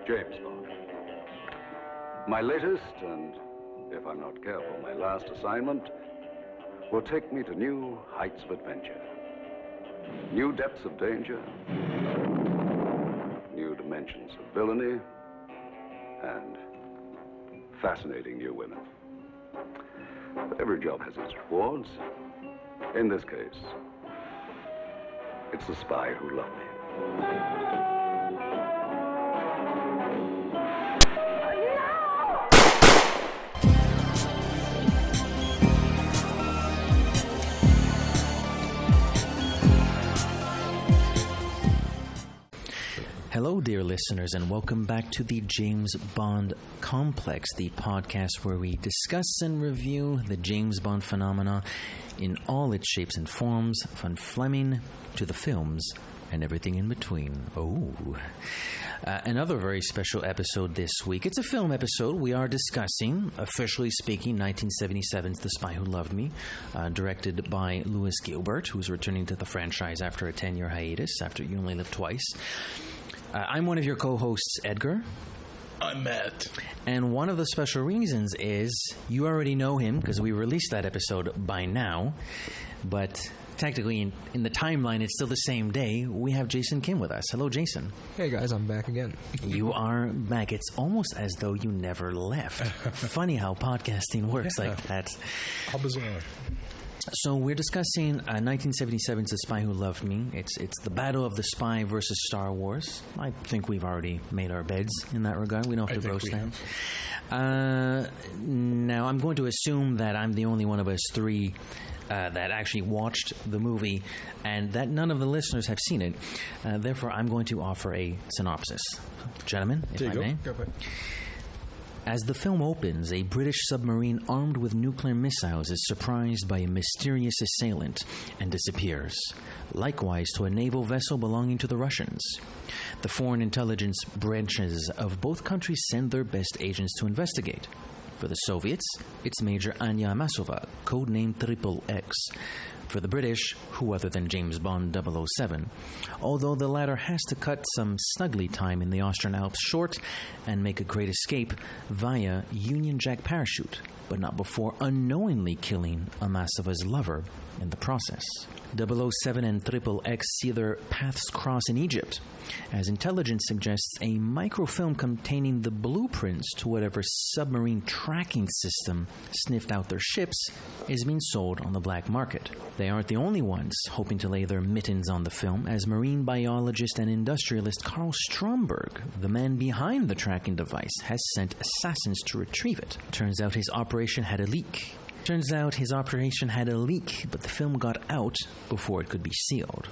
James Bond. My latest, and if I'm not careful, my last assignment will take me to new heights of adventure, new depths of danger, new dimensions of villainy, and fascinating new women. But every job has its rewards. In this case, it's the spy who loved me. Hello, dear listeners, and welcome back to the James Bond Complex, the podcast where we discuss and review the James Bond phenomena in all its shapes and forms, from Fleming to the films and everything in between. Another very special episode this week. It's a film episode. We are discussing, officially speaking, 1977's The Spy Who Loved Me, directed by Louis Gilbert, who's returning to the franchise after a 10-year hiatus, after You Only Live Twice. I'm one of your co-hosts, Edgar. I'm Matt. And one of the special reasons is you already know him because we released that episode by now. But technically, in the timeline, it's still the same day. We have Jason Kim with us. Hello, Jason. Hey, guys. I'm back again. You are back. It's almost as though you never left. Funny how podcasting works like that. How bizarre. So we're discussing 1977's The Spy Who Loved Me. It's the battle of the spy versus Star Wars. I think we've already made our beds in that regard. We don't have to roast them. Now, I'm going to assume that I'm the only one of us three that actually watched the movie and that none of the listeners have seen it. Therefore, I'm going to offer a synopsis. Gentlemen, if I may. Go ahead. As the film opens, a British submarine armed with nuclear missiles is surprised by a mysterious assailant and disappears. Likewise to a naval vessel belonging to the Russians. The foreign intelligence branches of both countries send their best agents to investigate. For the Soviets, it's Major Amasova, codenamed XXX. For the British, who other than James Bond 007, although the latter has to cut some snuggly time in the Austrian Alps short and make a great escape via Union Jack parachute, but not before unknowingly killing Amasova's lover in the process. 007 and XXX see their paths cross in Egypt, as intelligence suggests a microfilm containing the blueprints to whatever submarine tracking system sniffed out their ships is being sold on the black market. They aren't the only ones hoping to lay their mittens on the film, as marine biologist and industrialist Carl Stromberg, the man behind the tracking device, has sent assassins to retrieve it. Turns out his operation had a leak, but the film got out before it could be sealed.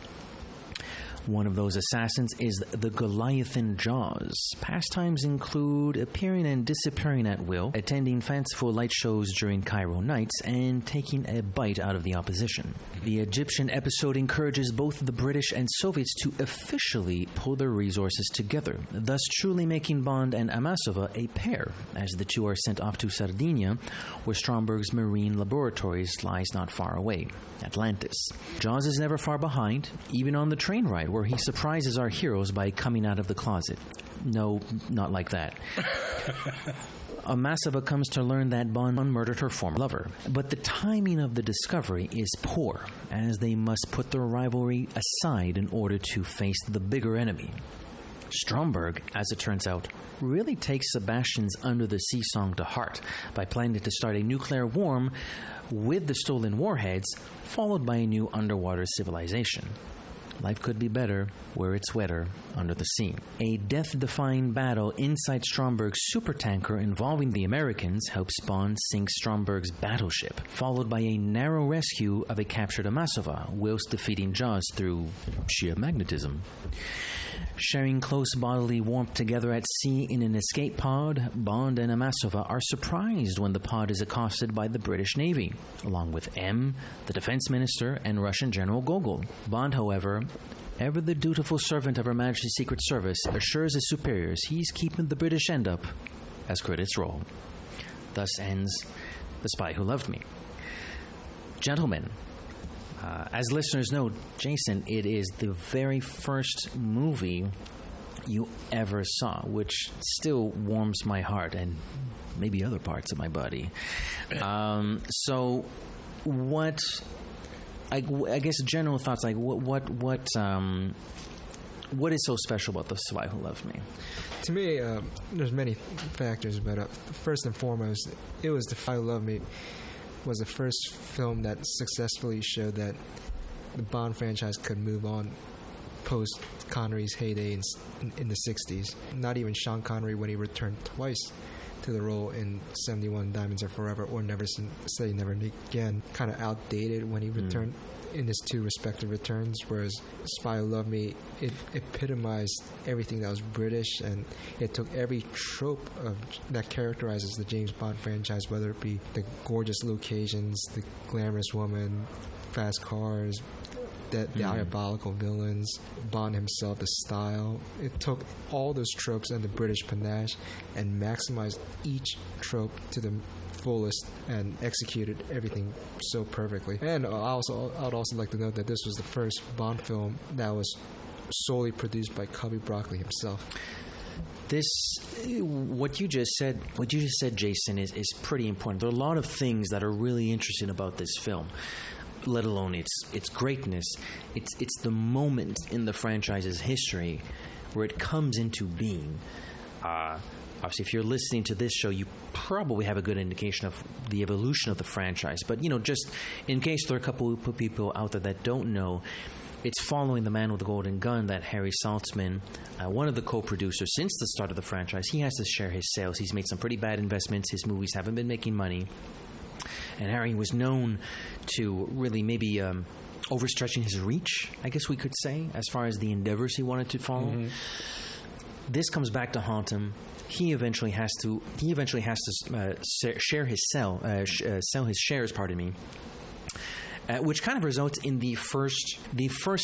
One of those assassins is the Goliathan Jaws. Pastimes include appearing and disappearing at will, attending fanciful light shows during Cairo nights, and taking a bite out of the opposition. The Egyptian episode encourages both the British and Soviets to officially pull their resources together, thus truly making Bond and Amasova a pair, as the two are sent off to Sardinia, where Stromberg's marine laboratories lies not far away, Atlantis. Jaws is never far behind, even on the train ride, where he surprises our heroes by coming out of the closet. No, not like that. Amasova comes to learn that Bond murdered her former lover. But the timing of the discovery is poor, as they must put their rivalry aside in order to face the bigger enemy. Stromberg, as it turns out, really takes Sebastian's Under the Sea song to heart by planning to start a nuclear war with the stolen warheads, followed by a new underwater civilization. Life could be better where it's wetter under the sea. A death-defying battle inside Stromberg's supertanker involving the Americans helps Bond sink Stromberg's battleship, followed by a narrow rescue of a captured Amasova, whilst defeating Jaws through sheer magnetism. Sharing close bodily warmth together at sea in an escape pod, Bond and Amasova are surprised when the pod is accosted by the British Navy, along with M, the defense minister, and Russian General Gogol. Bond, however, ever the dutiful servant of Her Majesty's Secret Service, assures his superiors he's keeping the British end up as credits roll. Thus ends The Spy Who Loved Me. Gentlemen, as listeners know, Jason, it is the very first movie you ever saw, which still warms my heart and maybe other parts of my body. So what, I guess general thoughts, like what is so special about The Spy Who Loved Me? To me, there's many factors, but first and foremost, it was The Spy Who Loved Me was the first film that successfully showed that the Bond franchise could move on post Connery's heyday in the 60s. Not even Sean Connery, when he returned twice to the role in 71 Diamonds Are Forever or Never Say Never Again, kind of outdated when he returned in his two respective returns, whereas Spy Who Loved Me, it epitomized everything that was British, and it took every trope that characterizes the James Bond franchise, whether it be the gorgeous locations, the glamorous woman, fast cars, the diabolical villains, Bond himself, the style. It took all those tropes and the British panache and maximized each trope to the fullest and executed everything so perfectly. And I'd also like to note that this was the first Bond film that was solely produced by Cubby Broccoli himself. What you just said, Jason, is pretty important. There are a lot of things that are really interesting about this film, let alone its greatness. It's the moment in the franchise's history where it comes into being. Obviously, if you're listening to this show, you probably have a good indication of the evolution of the franchise. But, just in case there are a couple of people out there that don't know, it's following The Man with the Golden Gun that Harry Saltzman, one of the co-producers since the start of the franchise, he has to share his sales. He's made some pretty bad investments. His movies haven't been making money. And Harry was known to really maybe overstretching his reach, I guess we could say, as far as the endeavors he wanted to follow. Mm-hmm. This comes back to haunt him. He eventually has to sell his shares. Pardon me. Which kind of results in the first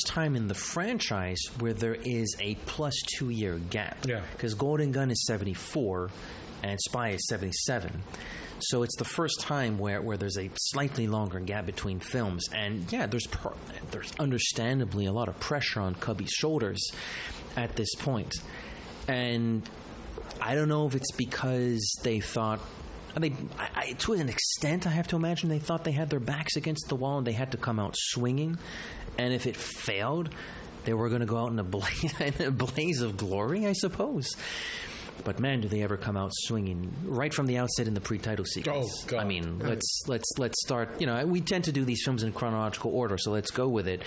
time in the franchise where there is a plus 2 year gap. Yeah. Because Golden Gun is 74 and Spy is 77. So it's the first time where there's a slightly longer gap between films. And yeah, there's understandably a lot of pressure on Cubby's shoulders at this point. And I don't know if it's because they thought, to an extent, I have to imagine they thought they had their backs against the wall and they had to come out swinging. And if it failed, they were going to go out in a blaze of glory, I suppose. But man, do they ever come out swinging right from the outset in the pre-title sequence. Oh, God. I mean, let's start, we tend to do these films in chronological order, so let's go with it.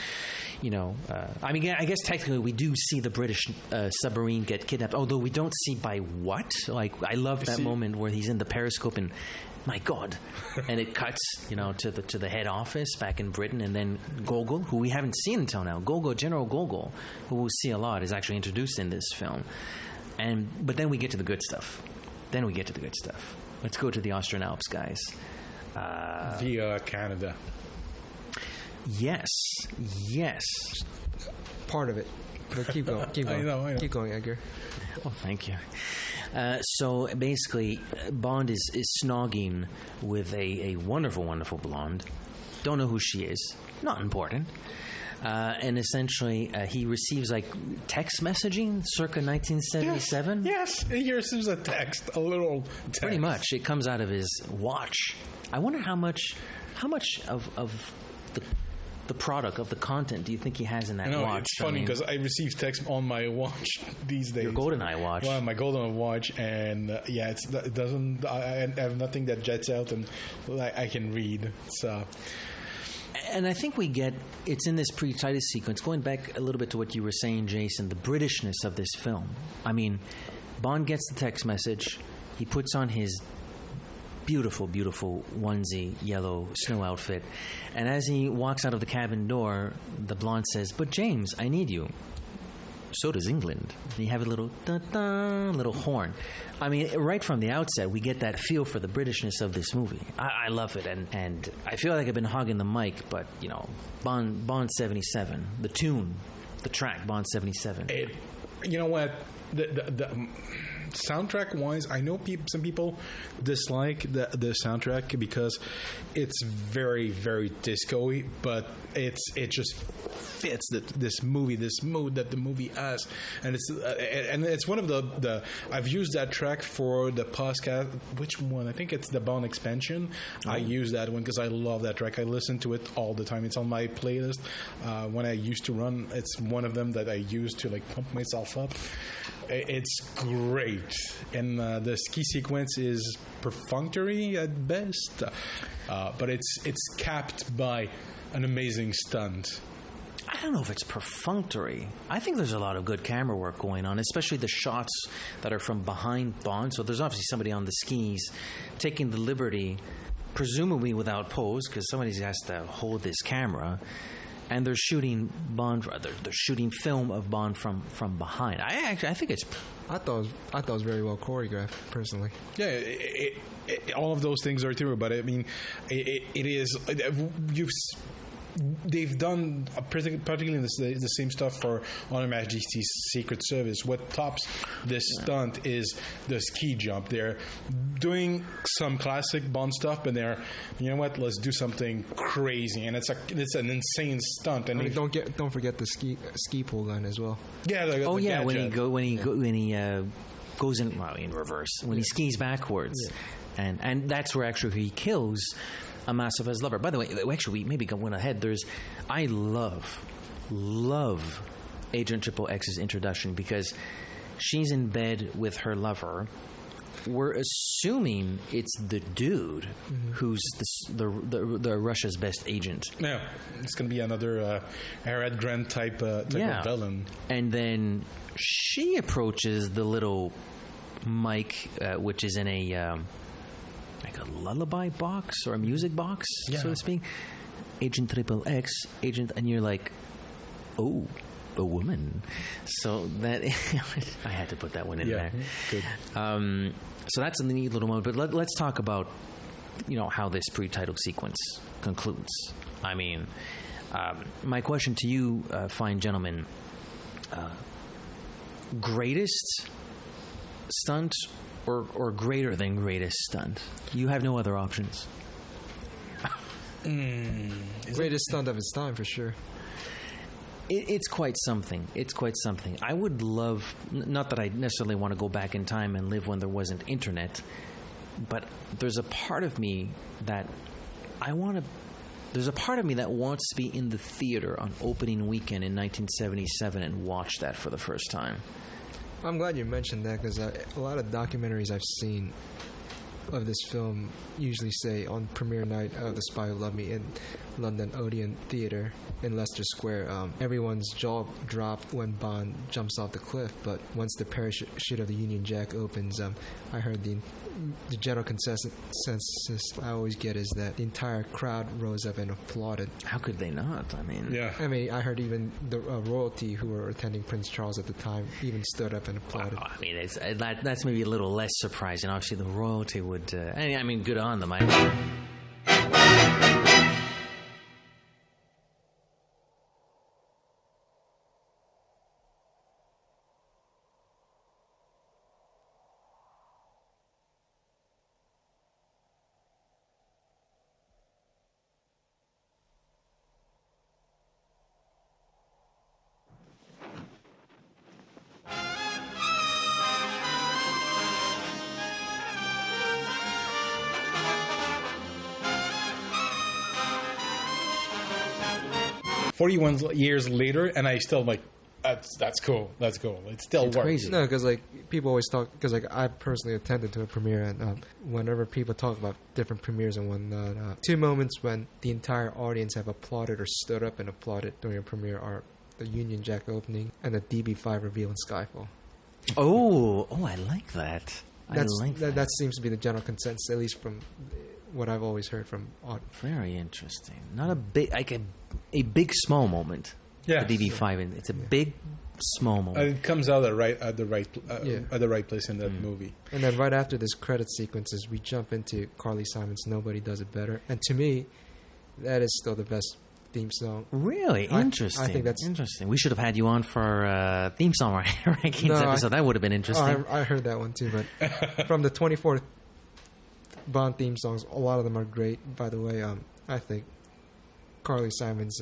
I guess technically we do see the British submarine get kidnapped, although we don't see by what. Like, I love that moment where he's in the periscope and, my God, and it cuts, to the head office back in Britain, and then Gogol, who we haven't seen until now, General Gogol, who we'll see a lot, is actually introduced in this film. But then we get to the good stuff. Let's go to the Austrian Alps, guys. Via Canada. Yes. Part of it. But keep going. I know. Keep going, Edgar. Oh, thank you. So basically, Bond is snogging with a wonderful, wonderful blonde. Don't know who she is. Not important. And essentially, he receives text messaging circa 1977. Yes, he receives a little text. Pretty much, it comes out of his watch. I wonder how much of the product of the content do you think he has in that watch? It's funny because I receive text on my watch these days. Your GoldenEye watch. Well, my GoldenEye watch, and it doesn't. I have nothing that jets out and I can read. So. And I think it's in this pre-title sequence, going back a little bit to what you were saying, Jason, the Britishness of this film. I mean, Bond gets the text message. He puts on his beautiful, beautiful onesie, yellow snow outfit. And as he walks out of the cabin door, the blonde says, "But James, I need you." So does England. You have a little little horn. I mean, right from the outset, we get that feel for the Britishness of this movie. I love it, and I feel like I've been hogging the mic, but Bond 77, the tune, the track, Bond 77. You know what? soundtrack-wise, I know some people dislike the soundtrack because it's very, very disco-y, but it just fits this movie, this mood that the movie has, and it's one of the I've used that track for the podcast. Which one? I think it's the Bond expansion. I use that one because I love that track. I listen to it all the time. It's on my playlist when I used to run. It's one of them that I use to like pump myself up. It's great, and the ski sequence is perfunctory at best, but it's capped by an amazing stunt. I don't know if it's perfunctory. I think there's a lot of good camera work going on, especially the shots that are from behind Bond. So there's obviously somebody on the skis taking the liberty, presumably without pose, because somebody has to hold this camera, and they're shooting Bond. They're shooting film of Bond from behind. I think it's. I thought it was very well choreographed, personally. Yeah, all of those things are true, but I mean, it is. They've done particularly the same stuff for Honor Majesty's Secret Service. What tops this stunt is the ski jump. They're doing some classic Bond stuff, but they're, you know what? Let's do something crazy, and it's an insane stunt. And don't forget the ski pull gun as well. Yeah. Gadget. when he goes in reverse when he skis backwards, and that's where actually he kills Amasova's lover. By the way, actually, we maybe went ahead. I love Agent Triple X's introduction because she's in bed with her lover. We're assuming it's the dude who's the Russia's best agent. Yeah, it's going to be another Arad Grant type of villain. And then she approaches the little mic, which is in a lullaby box or a music box, so to speak. Agent Triple X, and you're like, oh, a woman. So that I had to put that one in there. Good. So that's a neat little moment. But let's talk about how this pre-title sequence concludes. I mean, my question to you, fine gentlemen, greatest stunt or greater than greatest stunt? You have no other options. Greatest stunt of its time, for sure. It's quite something. I would love, not that I necessarily want to go back in time and live when there wasn't internet, but there's a part of me that wants to be in the theater on opening weekend in 1977 and watch that for the first time. I'm glad you mentioned that because a lot of documentaries I've seen of this film usually say on premiere night of The Spy Who Loved Me in London Odeon Theatre in Leicester Square, everyone's jaw dropped when Bond jumps off the cliff, but once the parachute of the Union Jack opens, I heard the general consensus I always get is that the entire crowd rose up and applauded. How could they not? I mean, I heard even the royalty who were attending Prince Charles at the time even stood up and applauded. Wow, I mean, that's maybe a little less surprising. Obviously, the royalty would. I mean, good on them. 41 years later, and I still like, that's cool. That's cool. It still works. Crazy. No, because people always talk. Because I personally attended to a premiere, and whenever people talk about different premieres and whatnot, two moments when the entire audience have applauded or stood up and applauded during a premiere are the Union Jack opening and the DB5 reveal in Skyfall. Oh, I like that. That seems to be the general consensus, at least from what I've always heard from audience. Very interesting. Not a big, a big small moment. Yeah, the DB5, it's a big small moment. It comes out at the right place in that movie. And then right after this credit sequences, we jump into Carly Simon's "Nobody Does It Better," and to me, that is still the best theme song. Really? Interesting. I think that's interesting. We should have had you on for our theme song rankings episode. That would have been interesting. I heard that one too, but from the 24 Bond theme songs, a lot of them are great. By the way, I think Carly Simon's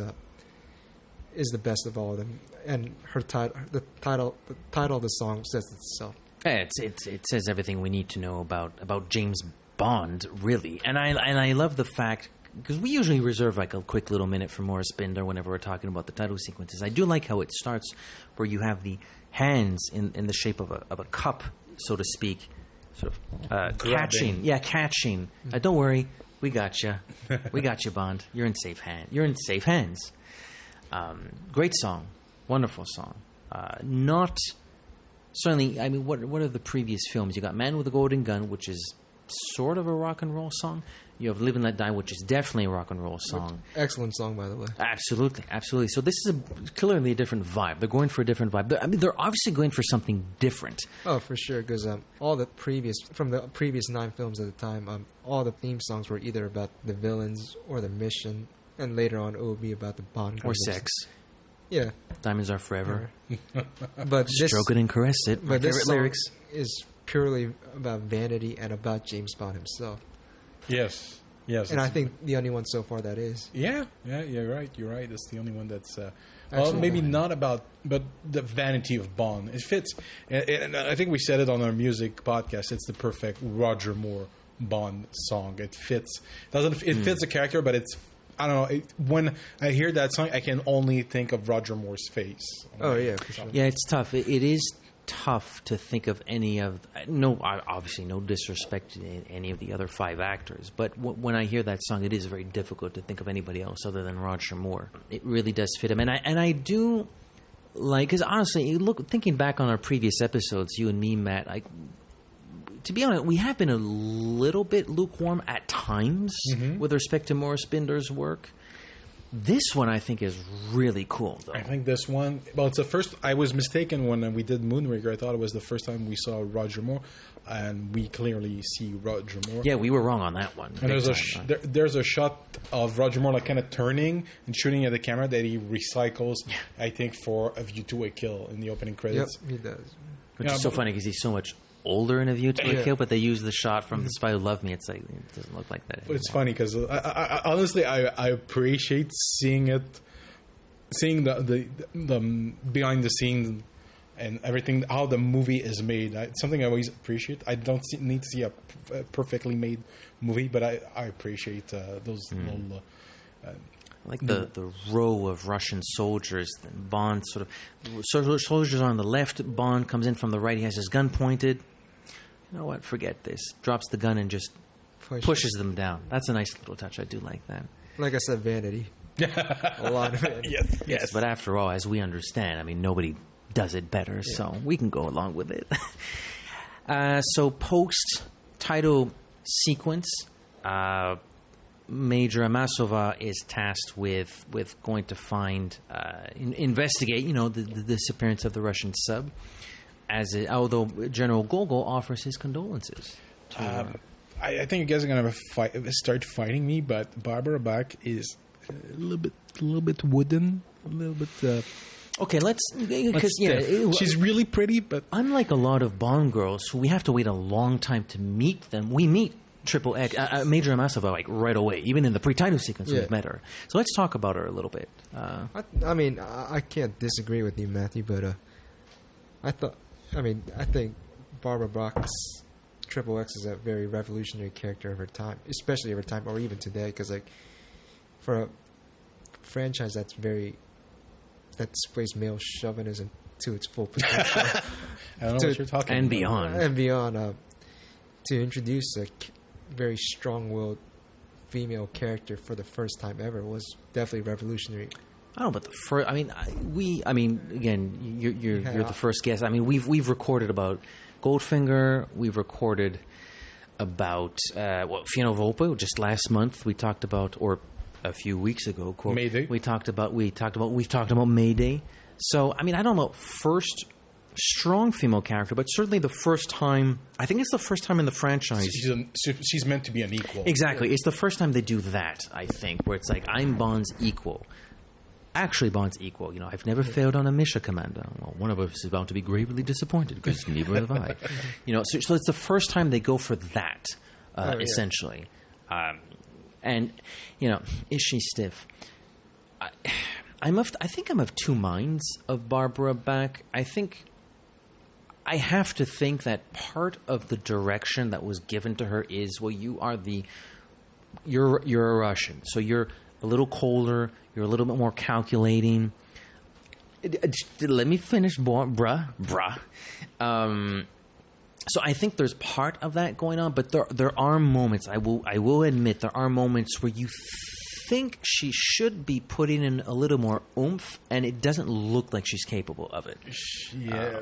is the best of all of them, and her the title of the song says itself. It says everything we need to know about James Bond, really. And I love the fact, because we usually reserve like a quick little minute for Morris Binder whenever we're talking about the title sequences. I do like how it starts, where you have the hands in the shape of a cup, so to speak, sort of catching. Yeah, catching. Don't worry, we got you. We got you, Bond. You're in safe hands. Great song, wonderful song. Not certainly. I mean, what are the previous films? You got Man with a Golden Gun, which is sort of a rock and roll song. You have Live and Let Die, which is definitely a rock and roll song. Excellent song, by the way. Absolutely. So this is clearly a different vibe. They're going for a different vibe. I mean, they're obviously going for something different. Oh, for sure, because from the previous 9 films at the time, all the theme songs were either about the villains or the mission, and later on it would be about the Bond or sex. Yeah, Diamonds Are Forever. But Stroke it and caress it. My favorite lyrics is purely about vanity and about James Bond himself. Yes. And I think the only one so far that is. Yeah, you're right. That's the only one that's... well, maybe not about... But the vanity of Bond. It fits. And I think we said it on our music podcast. It's the perfect Roger Moore Bond song. It fits. It fits the character, but it's... I don't know. When I hear that song, I can only think of Roger Moore's face. Oh, yeah, for sure. Yeah, it's tough. It is tough to think of any of... obviously, no disrespect to any of the other 5 actors, but when I hear that song, it is very difficult to think of anybody else other than Roger Moore. It really does fit him. And I do like... Because honestly, thinking back on our previous episodes, you and me, Matt, to be honest, we have been a little bit lukewarm at times with respect to Morris Binder's work. This one, I think, is really cool, though. I think this one... Well, it's the first... I was mistaken when we did Moonraker. I thought it was the first time we saw Roger Moore, and we clearly see Roger Moore. Yeah, we were wrong on that one. And there's a shot of Roger Moore like kind of turning and shooting at the camera that he recycles, I think, for A View to a Kill in the opening credits. Yep, he does. Which is so funny because he's so much older in A View to a Kill, but they use the shot from The Spy Who Loved Me. It's like, it doesn't look like that anymore. It's funny because I honestly I appreciate seeing the behind the scenes and everything, how the movie is made. It's something I always appreciate. I don't need to see a perfectly made movie, but I appreciate those little... like the row of Russian soldiers. Bond soldiers are on the left. Bond comes in from the right. He has his gun pointed. You know what? Forget this. Drops the gun and just pushes them down. That's a nice little touch. I do like that. Like I said, vanity. A lot of vanity. Yes. But after all, as we understand, I mean, nobody does it better, so we can go along with it. So post-title sequence... Major Amasova is tasked with going to find, investigate, the disappearance of the Russian sub. Although General Gogol offers his condolences. I think you guys are going to start fighting me, but Barbara Bach is a little bit wooden, a little bit. Okay, because she's really pretty, but unlike a lot of Bond girls who we have to wait a long time to meet them, we meet Triple X, Major Amasova, like right away. Even in the pre-title sequence, we've met her. So let's talk about her a little bit. I can't disagree with you, Matthew, but I think Barbara Bach's Triple X is a very revolutionary character of her time, especially of her time, or even today, because for a franchise that displays male chauvinism to its full potential, I don't know what you're talking about. And beyond, to introduce a very strong-willed female character for the first time ever was definitely revolutionary. I don't know, but the first. Again, you're the first guest. I mean, we've recorded about Goldfinger. We've recorded about Fiona Volpe just last month. We talked about, or a few weeks ago, Mayday. We've talked about Mayday. So I mean, I don't know. First strong female character, but certainly the first time. I think it's the first time in the franchise. She's meant to be an equal. Exactly. It's the first time they do that, I think, where it's like, I'm Bond's equal. Actually, Bond's equal. You know, I've never failed on a mission, Commander. Well, one of us is bound to be gravely disappointed, because neither have I. You know, so it's the first time they go for that, essentially. And, you know, is she stiff? I think I'm of two minds of Barbara Bach. I think I have to think that part of the direction that was given to her is, well, you're a Russian, so you're a little colder, you're a little bit more calculating. Let me finish, bruh. So I think there's part of that going on, but there are moments, I will admit, there are moments where you think she should be putting in a little more oomph, and it doesn't look like she's capable of it. Yeah.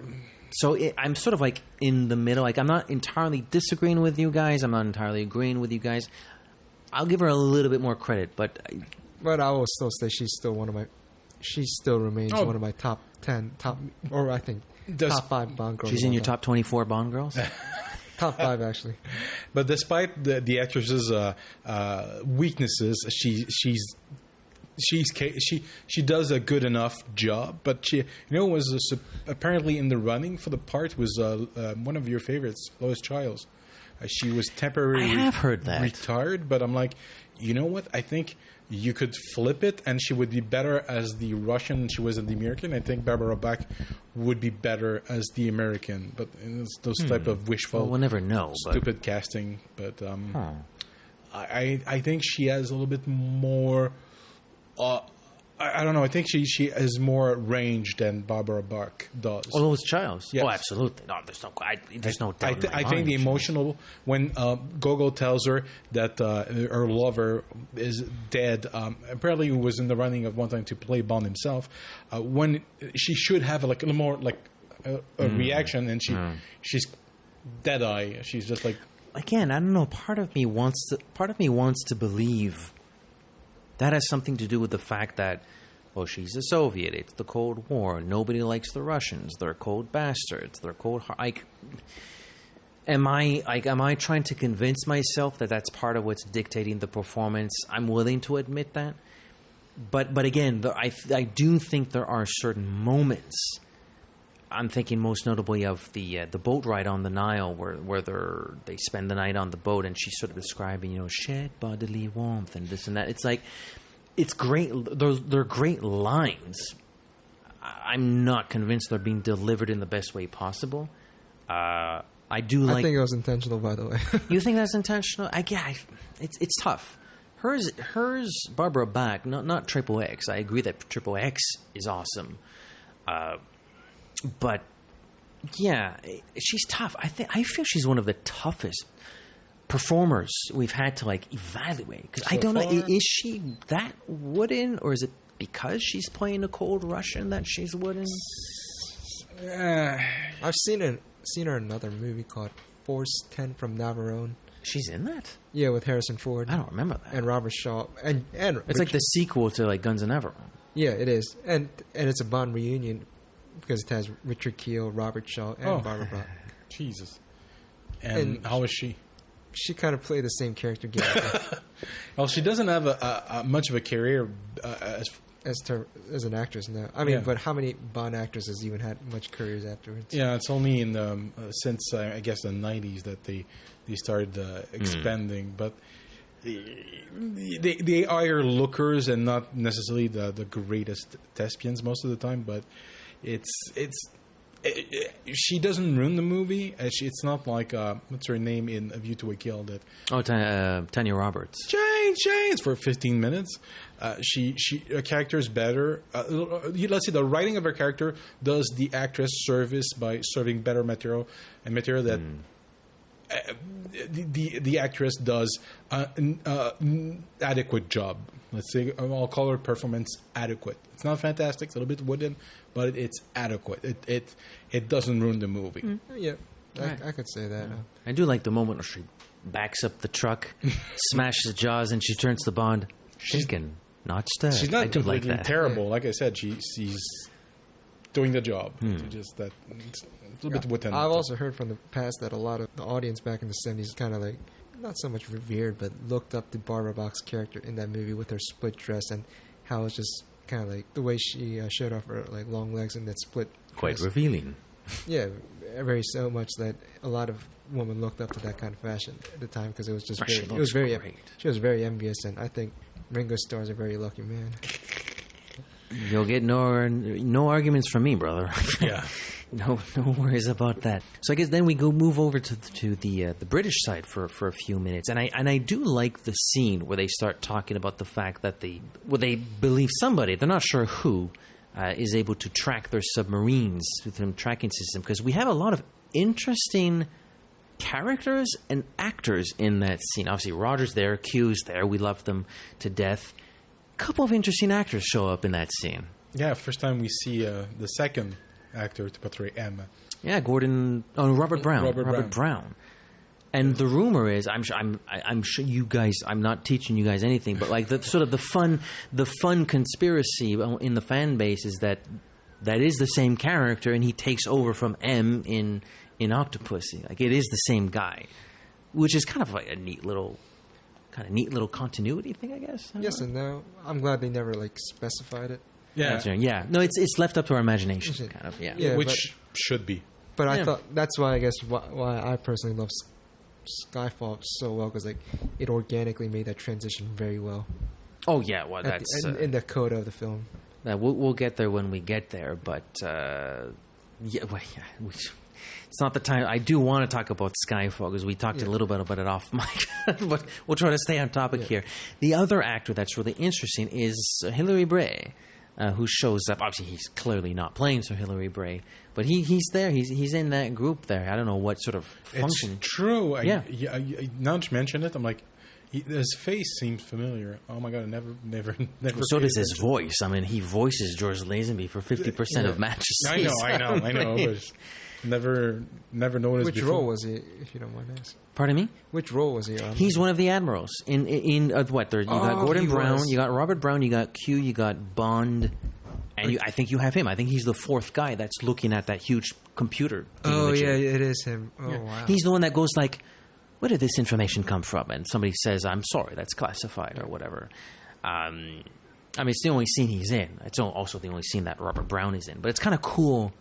So I'm sort of like in the middle. Like, I'm not entirely disagreeing with you guys. I'm not entirely agreeing with you guys. I'll give her a little bit more credit, but I will still say she still remains one of my top 10, or I think top 5 Bond girls. She's in your top 24 Bond girls? Top 5, actually. But despite the actress's weaknesses, she does a good enough job. But she, was apparently in the running for the part was one of your favorites, Lois Childs. She was temporarily I have heard that. retired, but I'm like, you know what? I think you could flip it, and she would be better as the Russian than she was as the American. I think Barbara Bach would be better as the American, but it's those type of wishful, we'll never know, stupid casting. But I think she has a little bit more. I don't know. I think she has more range than Barbara Bach does. Oh, Lois Childs? Yes. Oh, absolutely. No, there's no doubt. I think the emotional when Gogo tells her that her lover is dead. Apparently, he was in the running of one time to play Bond himself. When she should have a little more a reaction, and she's dead eye. She's just like, again, I don't know. Part of me wants to believe that has something to do with the fact that, well, she's a Soviet. It's the Cold War. Nobody likes the Russians. They're cold bastards. They're cold. Am I trying to convince myself that that's part of what's dictating the performance? I'm willing to admit that, but again, I do think there are certain moments. I'm thinking most notably of the boat ride on the Nile, where they spend the night on the boat, and she's sort of describing, shed bodily warmth and this and that. It's like, it's great. They're great lines. I'm not convinced they're being delivered in the best way possible. I think it was intentional, by the way. You think that's intentional? It's tough. Hers, Barbara Bach, not Triple X. I agree that Triple X is awesome. But yeah, she's tough. I feel she's one of the toughest performers we've had to evaluate. Because I don't know, is she that wooden, or is it because she's playing a cold Russian that she's wooden? I've seen her in another movie called Force 10 from Navarone. She's in that? Yeah, with Harrison Ford. I don't remember that. And Robert Shaw. And it's like the sequel to Guns N' Navarone. Yeah, it is. And it's a Bond reunion, because it has Richard Kiel, Robert Shaw, and Barbara Bach. Jesus. And how is she? She kind of played the same character. Well, she doesn't have a much of a career as an actress now. I mean, but how many Bond actresses even had much careers afterwards? Yeah, it's only in since I guess the 90s that they started expanding. But they are lookers and not necessarily the greatest thespians most of the time. But she doesn't ruin the movie. It's not like what's her name in A View to a Kill that Tanya Roberts. Change for 15 minutes. Her character is better. Let's see, the writing of her character does the actress service by serving better material that the actress does an adequate job. Let's say I'll call her performance adequate. It's not fantastic. It's a little bit wooden, but it's adequate. It doesn't ruin the movie. Yeah, I could say that. I do like the moment where she backs up the truck, smashes the jaws, and she turns to Bond. Shaken, not stirred. She's not I do completely like that. terrible. Like I said, she's doing the job. Just that it's a little bit within. I've also heard from the past that a lot of the audience back in the 70s kind of like, not so much revered, but looked up to Barbara Bach's character in that movie with her split dress and how it's just kind of like the way she showed off her like long legs in that split Quite dress. revealing. Yeah, very so much that a lot of women looked up to that kind of fashion at the time because it was just She very, looks great. she was very envious, and I think Ringo Starr is a very lucky man. You'll get no arguments from me, brother. Yeah. No worries about that. So I guess then we move over to the British side for a few minutes, and I do like the scene where they start talking about the fact that they believe somebody, they're not sure who, is able to track their submarines with their tracking system, because we have a lot of interesting characters and actors in that scene. Obviously, Roger's there, Q's there, we love them to death. A couple of interesting actors show up in that scene. Yeah, first time we see the second actor to portray M. Yeah, Robert Brown. Robert Brown. And the rumor is, I'm sure you guys, I'm not teaching you guys anything, but like the sort of the fun conspiracy in the fan base is that is the same character, and he takes over from M in Octopussy. Like, it is the same guy, which is kind of like a neat little continuity thing, I guess. Yes and no. I'm glad they never like specified it. Yeah. No, it's left up to our imagination, kind of. Yeah, which should be. But I thought that's why I guess why I personally love Skyfall so well, because like it organically made that transition very well. Oh yeah, well that's in the coda of the film. We'll get there when we get there, but it's not the time. I do want to talk about Skyfall because we talked a little bit about it off mic, but we'll try to stay on topic here. The other actor that's really interesting is Hilary Bray, who shows up. Obviously, he's clearly not playing Sir Hilary Bray, but he's there. He's in that group there. I don't know what sort of function. It's true. Yeah. Now that you mention it, I'm like, his face seems familiar. Oh my god, I never. So does his voice. I mean, he voices George Lazenby for 50% of matches. I know. But never noticed. Which before. role was he, if you don't mind asking? Pardon me? Which role was he on? He's one of the admirals. In what? You got Gordon Brown, you got Robert Brown, you got Q, you got Bond, and I think you have him. I think he's the fourth guy that's looking at that huge computer. Oh, yeah, it is him. Oh, yeah. Wow. He's the one that goes like, where did this information come from? And somebody says, I'm sorry, that's classified or whatever. I mean, it's the only scene he's in. It's also the only scene that Robert Brown is in. But it's kind of cool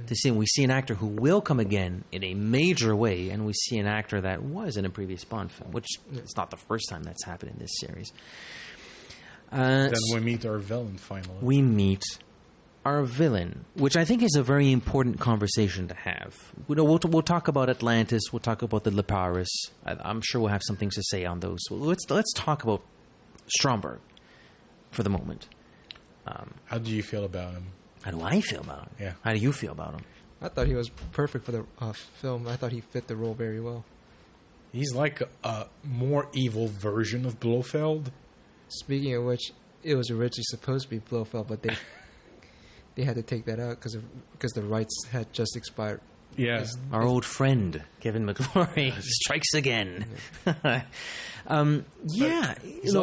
to see. We see an actor who will come again in a major way, and we see an actor that was in a previous Bond film, which it's not the first time that's happened in this series. Then we meet our villain finally. We meet our villain, which I think is a very important conversation to have. We'll talk about Atlantis. We'll talk about the Liparis. I'm sure we'll have some things to say on those. Let's talk about Stromberg for the moment. How do you feel about him? How do I feel about him? Yeah. How do you feel about him? I thought he was perfect for the film. I thought he fit the role very well. He's like a more evil version of Blofeld. Speaking of which, it was originally supposed to be Blofeld, but they had to take that out because the rights had just expired. Yeah. Our old friend, Kevin McClory, strikes again. He's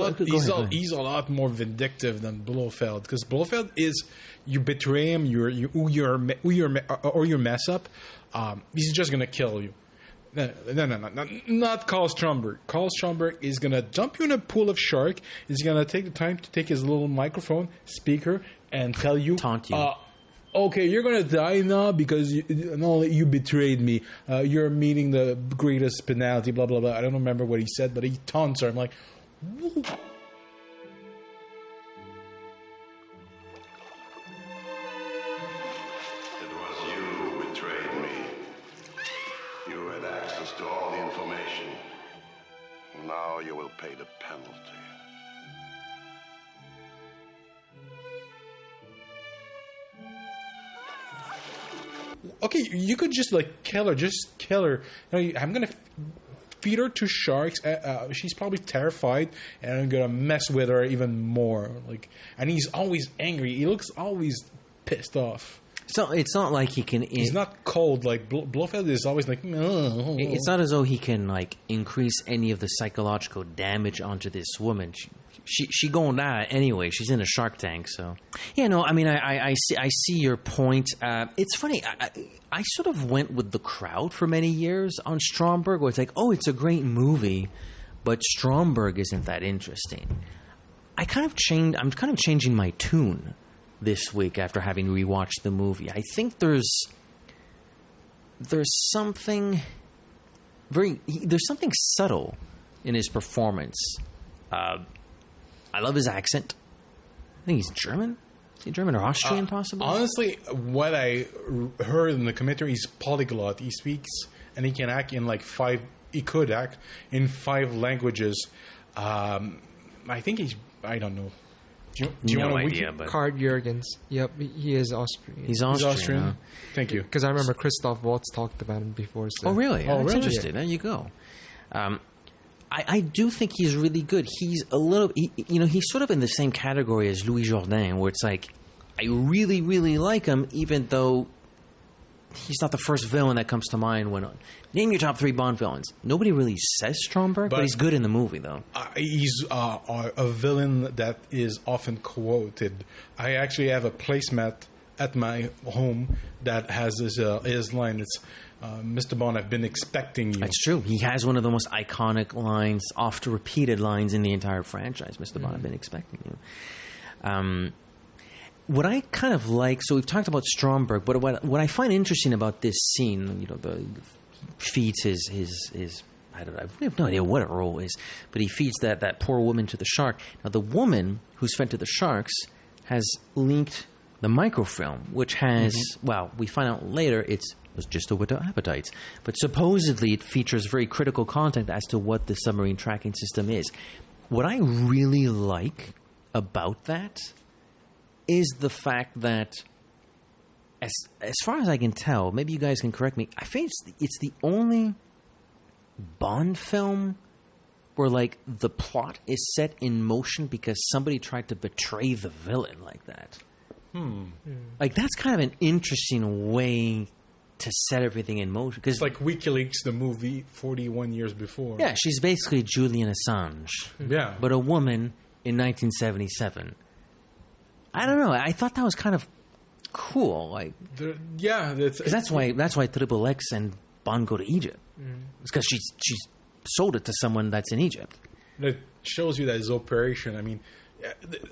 a lot more vindictive than Blofeld, because Blofeld is, you betray him, you mess up, he's just going to kill you. No, not Carl Stromberg. Carl Stromberg is going to dump you in a pool of shark. He's going to take the time to take his little microphone, speaker, and tell you, taunt you. Okay, you're going to die now because you betrayed me. You're meeting the greatest penalty, blah, blah, blah. I don't remember what he said, but he taunts her. I'm like, whoa. It was you who betrayed me. You had access to all the information. Now you will pay the penalty. Okay, you could just kill her. Just kill her. I'm gonna feed her to sharks. She's probably terrified, and I'm gonna mess with her even more. And he's always angry. He looks always pissed off. So it's not like he can. He's not cold. Like Blofeld is always like. It's not as though he can increase any of the psychological damage onto this woman. she going die anyway. She's in a Shark Tank, so yeah. No, I mean, I see your point. It's funny. I sort of went with the crowd for many years on Stromberg, where it's like, oh, it's a great movie, but Stromberg isn't that interesting. I'm kind of changing my tune this week after having rewatched the movie. I think there's something subtle in his performance. I love his accent. I think he's German. Is he German or Austrian, possibly? Honestly, what I heard in the commentary, he's polyglot. He speaks and he can act in like 5. He could act in 5 languages. I think he's. I don't know. Do you no want idea, but Karl Jürgens. Yep, he is Austrian. he's Austrian. Huh? Thank you. Because I remember Christoph Waltz talked about him before. So. Oh, really? Oh, That's really? interesting. There you go. I do think he's really good. He's a little, he's sort of in the same category as Louis Jourdain, where it's like, I really, really like him, even though he's not the first villain that comes to mind when, name your top 3 Bond villains. Nobody really says Stromberg, but he's good in the movie, though. He's a villain that is often quoted. I actually have a placemat at my home that has his line. It's, Mr. Bond, I've been expecting you. That's true. He has one of the most iconic lines, oft-repeated lines in the entire franchise. Mr. Bond, I've been expecting you. What I kind of like, so we've talked about Stromberg, but what I find interesting about this scene, the feeds his I have no idea what her role is, but he feeds that poor woman to the shark. Now, the woman who's fed to the sharks has linked the microfilm, which has, well, we find out later it was just with the appetites. But supposedly it features very critical content as to what the submarine tracking system is. What I really like about that is the fact that, as far as I can tell, maybe you guys can correct me, I think it's the only Bond film where, like, the plot is set in motion because somebody tried to betray the villain like that. Like, that's kind of an interesting way to set everything in motion. It's like WikiLeaks, the movie 41 years before. Yeah, she's basically Julian Assange. Yeah. But a woman in 1977. I don't know. I thought that was kind of cool. Like, because that's why Triple X and Bond go to Egypt. It's because she's sold it to someone that's in Egypt. That shows you that his operation. I mean,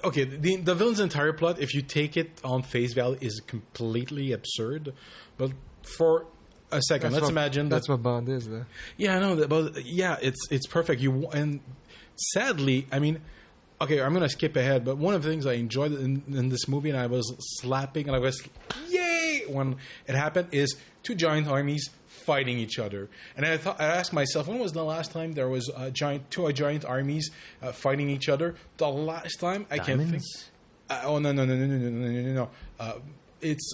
okay, the villain's entire plot, if you take it on face value, is completely absurd. But for a second, let's imagine that's what Bond is, though. Yeah, I know. But yeah, it's perfect. And sadly, I mean, okay, I'm gonna skip ahead. But one of the things I enjoyed in this movie, and I was slapping, and I was yay when it happened, is 2 giant armies fighting each other. And I asked myself, when was the last time there was two giant armies fighting each other? The last time I can't think. Oh no! It's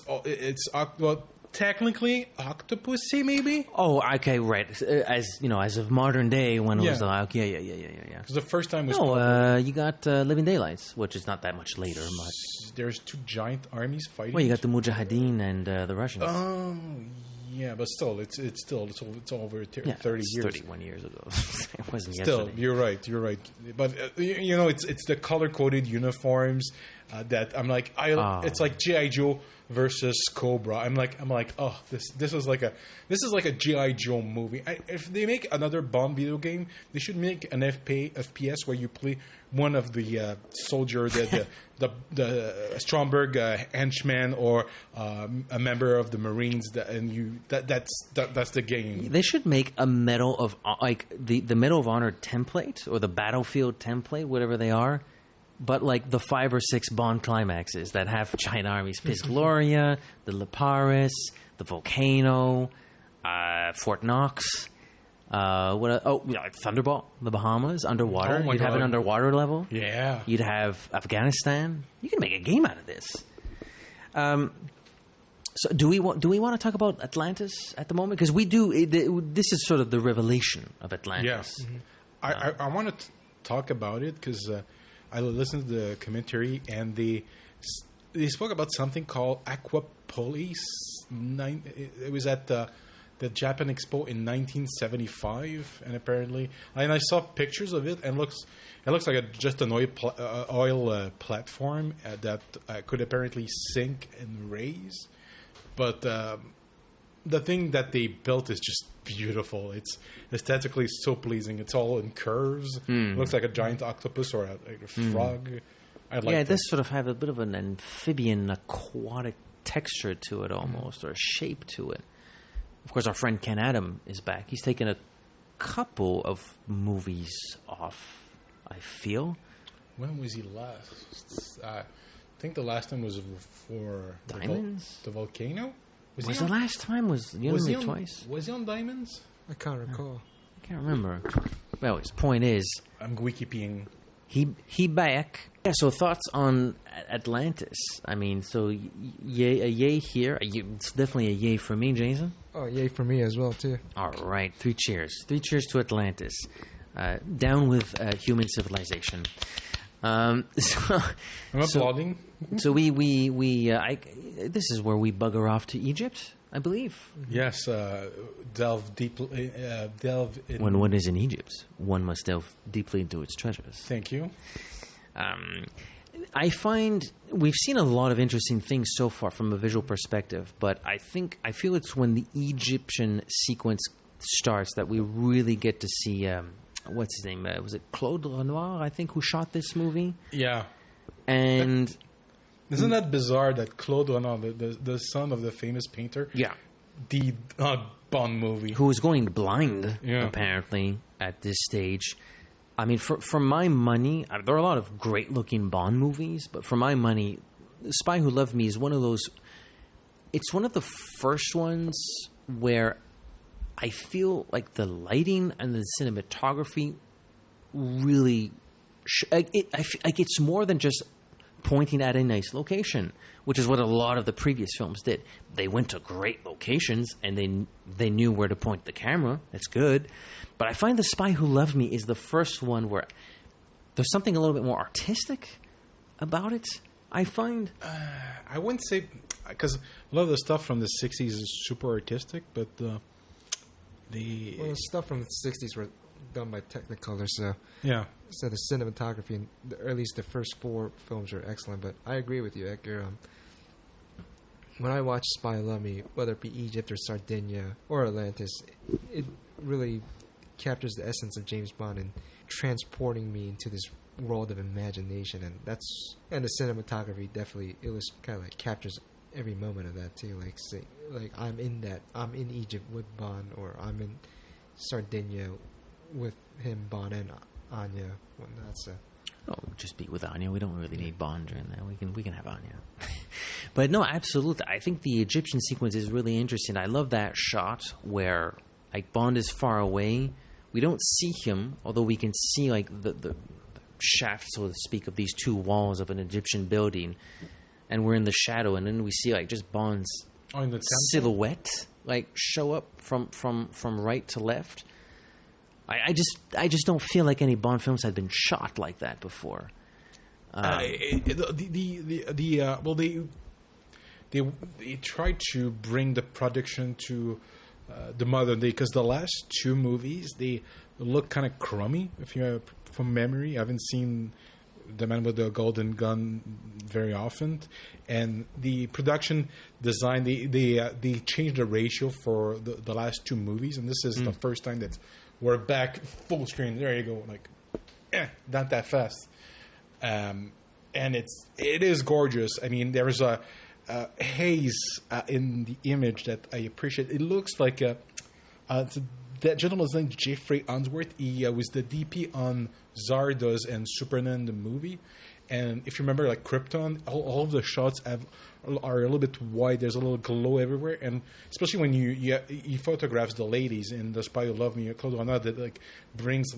well, technically Octopussy, maybe. Oh, okay, right. As of modern day, when it was like, yeah. Because the first time was you got Living Daylights, which is not that much later. But there's 2 giant armies fighting. Well, you got the Mujahideen and the Russians. Oh. Yeah, but still, it's over 30 years. 31 years ago. It wasn't still, yesterday. You're right. But it's the color coded uniforms that I'm like, it's like G.I. Joe versus Cobra. I'm like, oh, this is like a G.I. Joe movie. If they make another Bond video game, they should make an FPS where you play one of the soldier, the Stromberg henchman, or a member of the Marines, that's the game. They should make a Medal of the Medal of Honor template or the Battlefield template, whatever they are, but like the 5 or 6 Bond climaxes that have giant armies: Piz Gloria, the Le Paris, the Volcano, Fort Knox. Thunderball, the Bahamas, underwater. You'd have an underwater level. Yeah. You'd have Afghanistan. You can make a game out of this. So do we want to talk about Atlantis at the moment? Because we do. This is sort of the revelation of Atlantis. Yeah. I want to talk about it because I listened to the commentary and they spoke about something called Aquapolis. It was at the Japan Expo in 1975, and apparently, and I saw pictures of it, and it looks like just an oil platform that could apparently sink and raise, but the thing that they built is just beautiful. It's aesthetically so pleasing. It's all in curves. It looks like a giant octopus or a frog. It does sort of have a bit of an amphibian, aquatic texture to it almost, or a shape to it. Of course, our friend Ken Adam is back. He's taken a couple of movies off, I feel. When was he last? I think the last time was for Diamonds? The volcano? Was the last time? Was he only twice? Was he on Diamonds? I can't recall. I can't remember. Well, his point is... I'm Wikipedia. He back. Yeah, so thoughts on Atlantis. I mean, so a yay here. It's definitely a yay for me, Jason. Oh, yay for me as well, too. All right, 3 cheers. 3 cheers to Atlantis. Down with human civilization. I'm applauding. So we this is where we bugger off to Egypt, I believe. Yes, delve deeply. Delve in. When one is in Egypt, one must delve deeply into its treasures. Thank you. I find we've seen a lot of interesting things so far from a visual perspective, but I feel it's when the Egyptian sequence starts that we really get to see. What's his name? Was it Claude Renoir, I think, who shot this movie? Yeah. And isn't that bizarre that Claude Renoir, the son of the famous painter, the Bond movie, who was going blind apparently at this stage. I mean, for my money, there are a lot of great-looking Bond movies, but for my money, The Spy Who Loved Me is one of those. It's one of the first ones where I feel like the lighting and the cinematography really... it's more than just pointing at a nice location, which is what a lot of the previous films did. They went to great locations, and they knew where to point the camera. That's good. But I find The Spy Who Loved Me is the first one where there's something a little bit more artistic about it, I find. I wouldn't say... Because a lot of the stuff from the 60s is super artistic, but... the stuff from the 60s were done by Technicolor, so so the cinematography, or at least the first 4 films are excellent. But I agree with you, Edgar. When I watch Spy Who Loved Me, whether it be Egypt or Sardinia or Atlantis, it really captures the essence of James Bond and transporting me into this world of imagination, and the cinematography definitely kind of like captures every moment of that too. Like I'm in Egypt with Bond, or I'm in Sardinia with him, Bond, and Anya. Just be with Anya. We don't really need Bond during that. We can have Anya. But no, absolutely. I think the Egyptian sequence is really interesting. I love that shot where like Bond is far away. We don't see him, although we can see like the shaft, so to speak, of these 2 walls of an Egyptian building, and we're in the shadow, and then we see like just Bond's silhouette like show up from right to left. I just don't feel like any Bond films had been shot like that before. They tried to bring the production to the modern day, because the last 2 movies they look kind of crummy. If you from memory, I haven't seen The Man with the Golden Gun very often, and the production design they changed the ratio for the last 2 movies, and this is the first time that we're back full screen. There you go, like not that fast, and it is gorgeous. I mean, there is a haze in the image that I appreciate. It looks like that gentleman's name Jeffrey Unsworth. He was the DP on Zardoz and Superman the movie, and if you remember, like Krypton, all of the shots are a little bit white. There's a little glow everywhere, and especially when he photographs the ladies in The Spy Who Loved Me, Claude Renoir, that like brings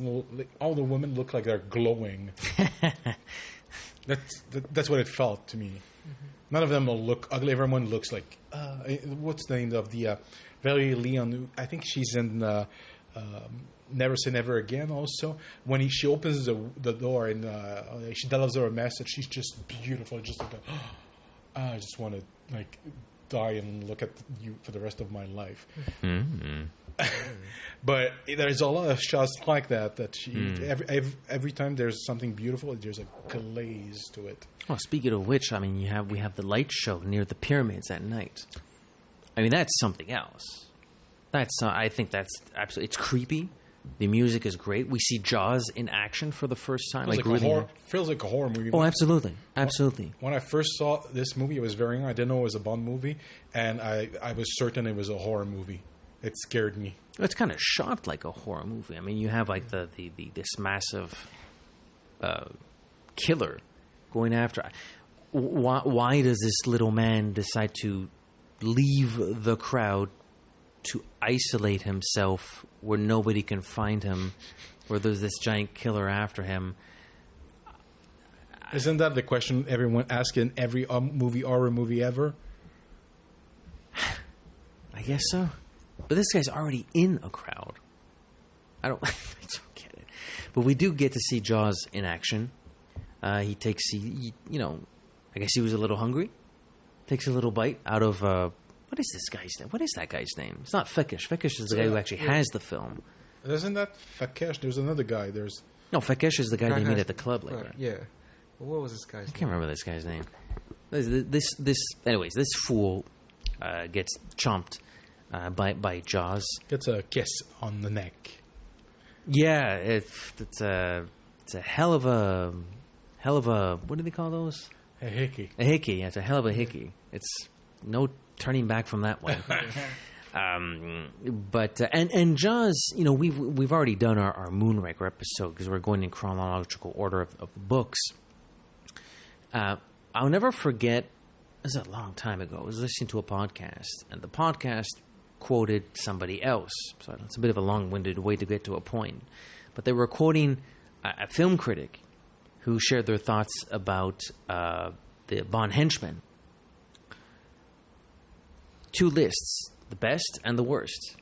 all the women look like they're glowing. That's what it felt to me. Mm-hmm. None of them will look ugly. Everyone looks like what's the name of the Valerie Leon? I think she's in Never Say Never Again. Also, when she opens the door and she delivers her a message, she's just beautiful. Just like I just want to like die and look at you for the rest of my life. Mm-hmm. But there's a lot of shots like that every time there's something beautiful, there's a glaze to it. Oh, speaking of which, I mean, we have the light show near the pyramids at night. I mean, that's something else. I think that's absolutely. It's creepy. The music is great. We see Jaws in action for the first time. Feels like a horror movie. Oh, absolutely, absolutely. When I first saw this movie, I was very young. I didn't know it was a Bond movie, and I was certain it was a horror movie. It scared me. It's kind of shot like a horror movie. I mean, you have like this massive killer going after. Why does this little man decide to leave the crowd to isolate himself where nobody can find him, where there's this giant killer after him? Isn't that the question everyone asks in every horror movie ever? I guess so. But this guy's already in a crowd. I don't get it. But we do get to see Jaws in action. I guess he was a little hungry. Takes a little bite out of, what is this guy's name? What is that guy's name? It's not Fekish. Fekish is the guy who actually has the film. Isn't that Fekesh? There's another guy. No, Fekish is the guy they meet at the club later. Yeah. Well, what was this guy's name? I can't remember this guy's name. Anyways, this fool gets chomped by Jaws. Gets a kiss on the neck. Yeah, it's a hell of a what do they call those? A hickey. A hickey. Yeah, it's a hell of a hickey. It's no turning back from that one. But Jaws, we've already done our Moonraker episode because we're going in chronological order of books. I'll never forget. This is a long time ago. I was listening to a podcast, and the podcast quoted somebody else. So it's a bit of a long-winded way to get to a point. But they were quoting a film critic who shared their thoughts about the Bond henchmen. Two lists, the best and the worst.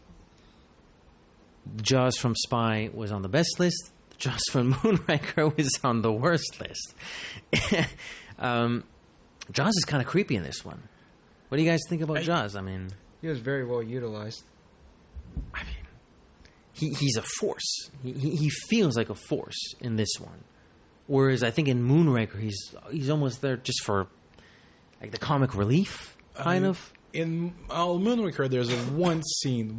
Jaws from Spy was on the best list. Jaws from Moonraker was on the worst list. Jaws is kind of creepy in this one. What do you guys think about Jaws? I mean, he was very well utilized. I mean, he's a force. He feels like a force in this one. Whereas I think in Moonraker, he's almost there just for like the comic relief, kind of. In Moonraker, there's one scene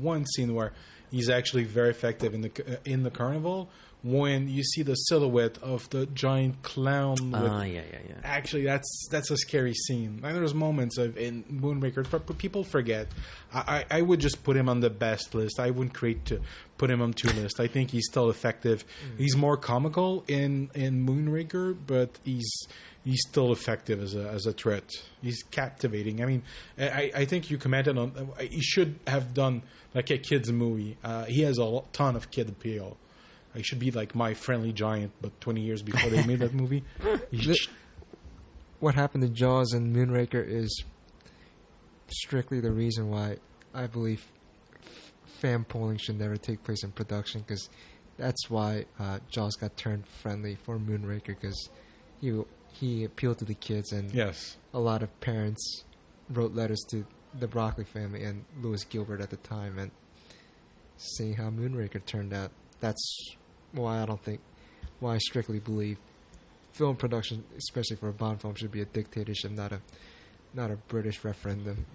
where he's actually very effective in the carnival when you see the silhouette of the giant clown. Yeah. Actually, that's a scary scene. And there's moments in Moonraker, but people forget. I would just put him on the best list. I wouldn't put him on two lists. I think he's still effective. He's more comical in Moonraker, but he's still effective as a threat. He's captivating. I mean, I think you commented on he should have done like a kids movie. He has a ton of kid appeal. He should be like My Friendly Giant, but 20 years before they made that movie. What happened to Jaws and Moonraker is strictly the reason why I believe fan polling should never take place in production, because that's why Jaws got turned friendly for Moonraker, because he appealed to the kids, and yes, a lot of parents wrote letters to the Broccoli family and Lewis Gilbert at the time, and seeing how Moonraker turned out, that's why I strictly believe film production, especially for a Bond film, should be a dictatorship, not a British referendum.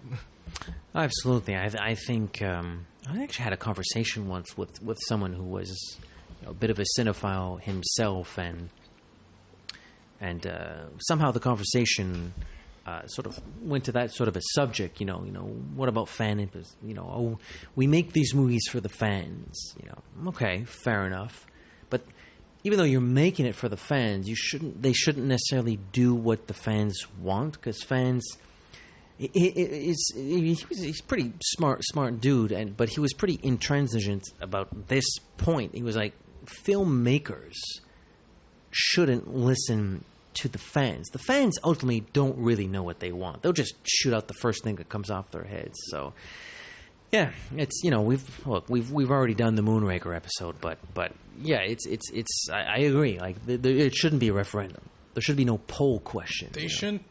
Absolutely. I think I actually had a conversation once with someone who was a bit of a cinephile himself, and somehow the conversation sort of went to that sort of a subject. What about fan? We make these movies for the fans. Okay, fair enough. But even though you're making it for the fans, they shouldn't necessarily do what the fans want, because fans. He's pretty smart dude, but he was pretty intransigent about this point. He was like, filmmakers shouldn't listen to the fans. The fans ultimately don't really know what they want. They'll just shoot out the first thing that comes off their heads. So, yeah, it's we've already done the Moonraker episode, but yeah, it's I agree. Like it shouldn't be a referendum. There should be no poll question. They shouldn't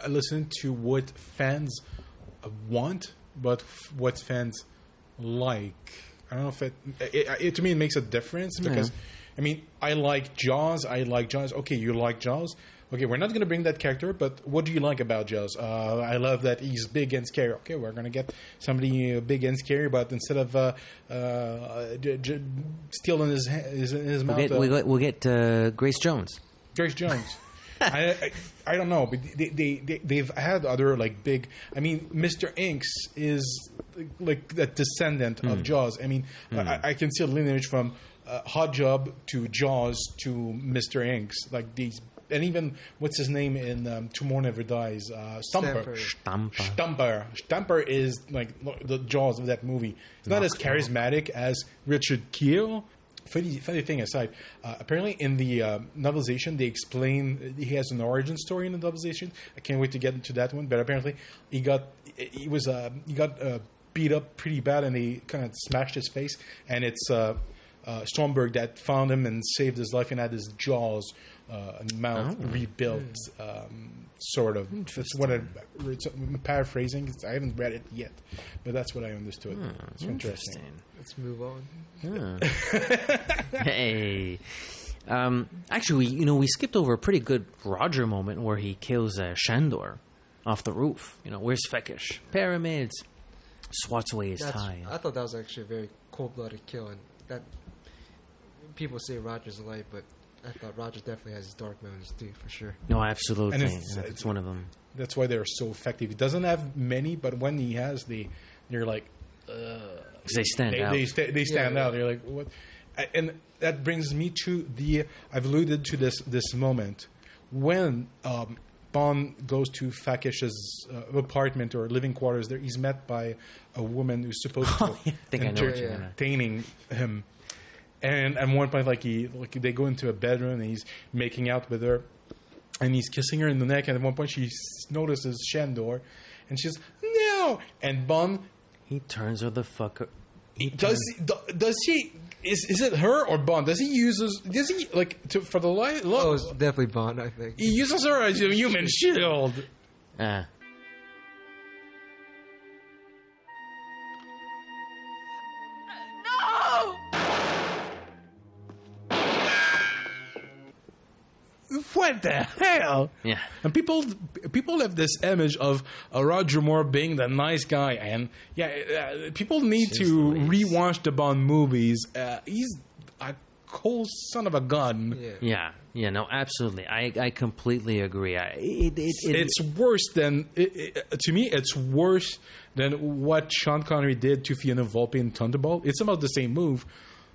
listen to what fans want, but what fans like. I don't know if it to me it makes a difference because I mean I like Jaws. Okay, you like Jaws. Okay, we're not going to bring that character, but what do you like about Jaws? I love that he's big and scary. Okay, we're going to get somebody big and scary, but instead of stealing his mouth, we'll get Grace Jones. Grace Jones. I don't know, but they've had other like big. I mean, Mr. Inks is like the descendant of Jaws. I mean, I can see a lineage from Hot Job to Jaws to Mr. Inks, like these. And even, what's his name in Tomorrow Never Dies? Stumper. Stumper is like the Jaws of that movie. It's not as charismatic as Richard Kiel. Funny thing aside, apparently in the novelization, they explain he has an origin story in the novelization. I can't wait to get into that one. But apparently he got beat up pretty bad and they kind of smashed his face. And it's Stromberg that found him and saved his life and had his jaws mouth rebuilt, sort of. That's what I'm paraphrasing. I haven't read it yet, but that's what I understood. It's interesting. Let's move on. Hey. Actually, we skipped over a pretty good Roger moment where he kills Shandor off the roof. Where's Fekish? Pyramids. Swats away his tie. I thought that was actually a very cold-blooded kill, and that people say Roger's light, but I thought Roger definitely has his dark moments too, for sure. No, absolutely. And it's one of them. That's why they're so effective. He doesn't have many, but when he has, they're like... Because they stand out. They stand out. They're like, what? And that brings me to I've alluded to this moment. When Bond goes to Fakish's apartment or living quarters, there he's met by a woman who's supposed to entertaining him. And at one point, they go into a bedroom and he's making out with her, and he's kissing her in the neck. And at one point, she notices Shandor, and she's no. And Bond, he turns her the fucker. Does he? Is it her or Bond? Does he for the light? Oh, it's definitely Bond. I think he uses her as a human shield. What the hell? Yeah. And people have this image of Roger Moore being the nice guy, and people need to rewatch the Bond movies. He's a cold son of a gun. Yeah, no, absolutely. I completely agree. It's worse than to me. It's worse than what Sean Connery did to Fiona Volpe in Thunderball. It's about the same move.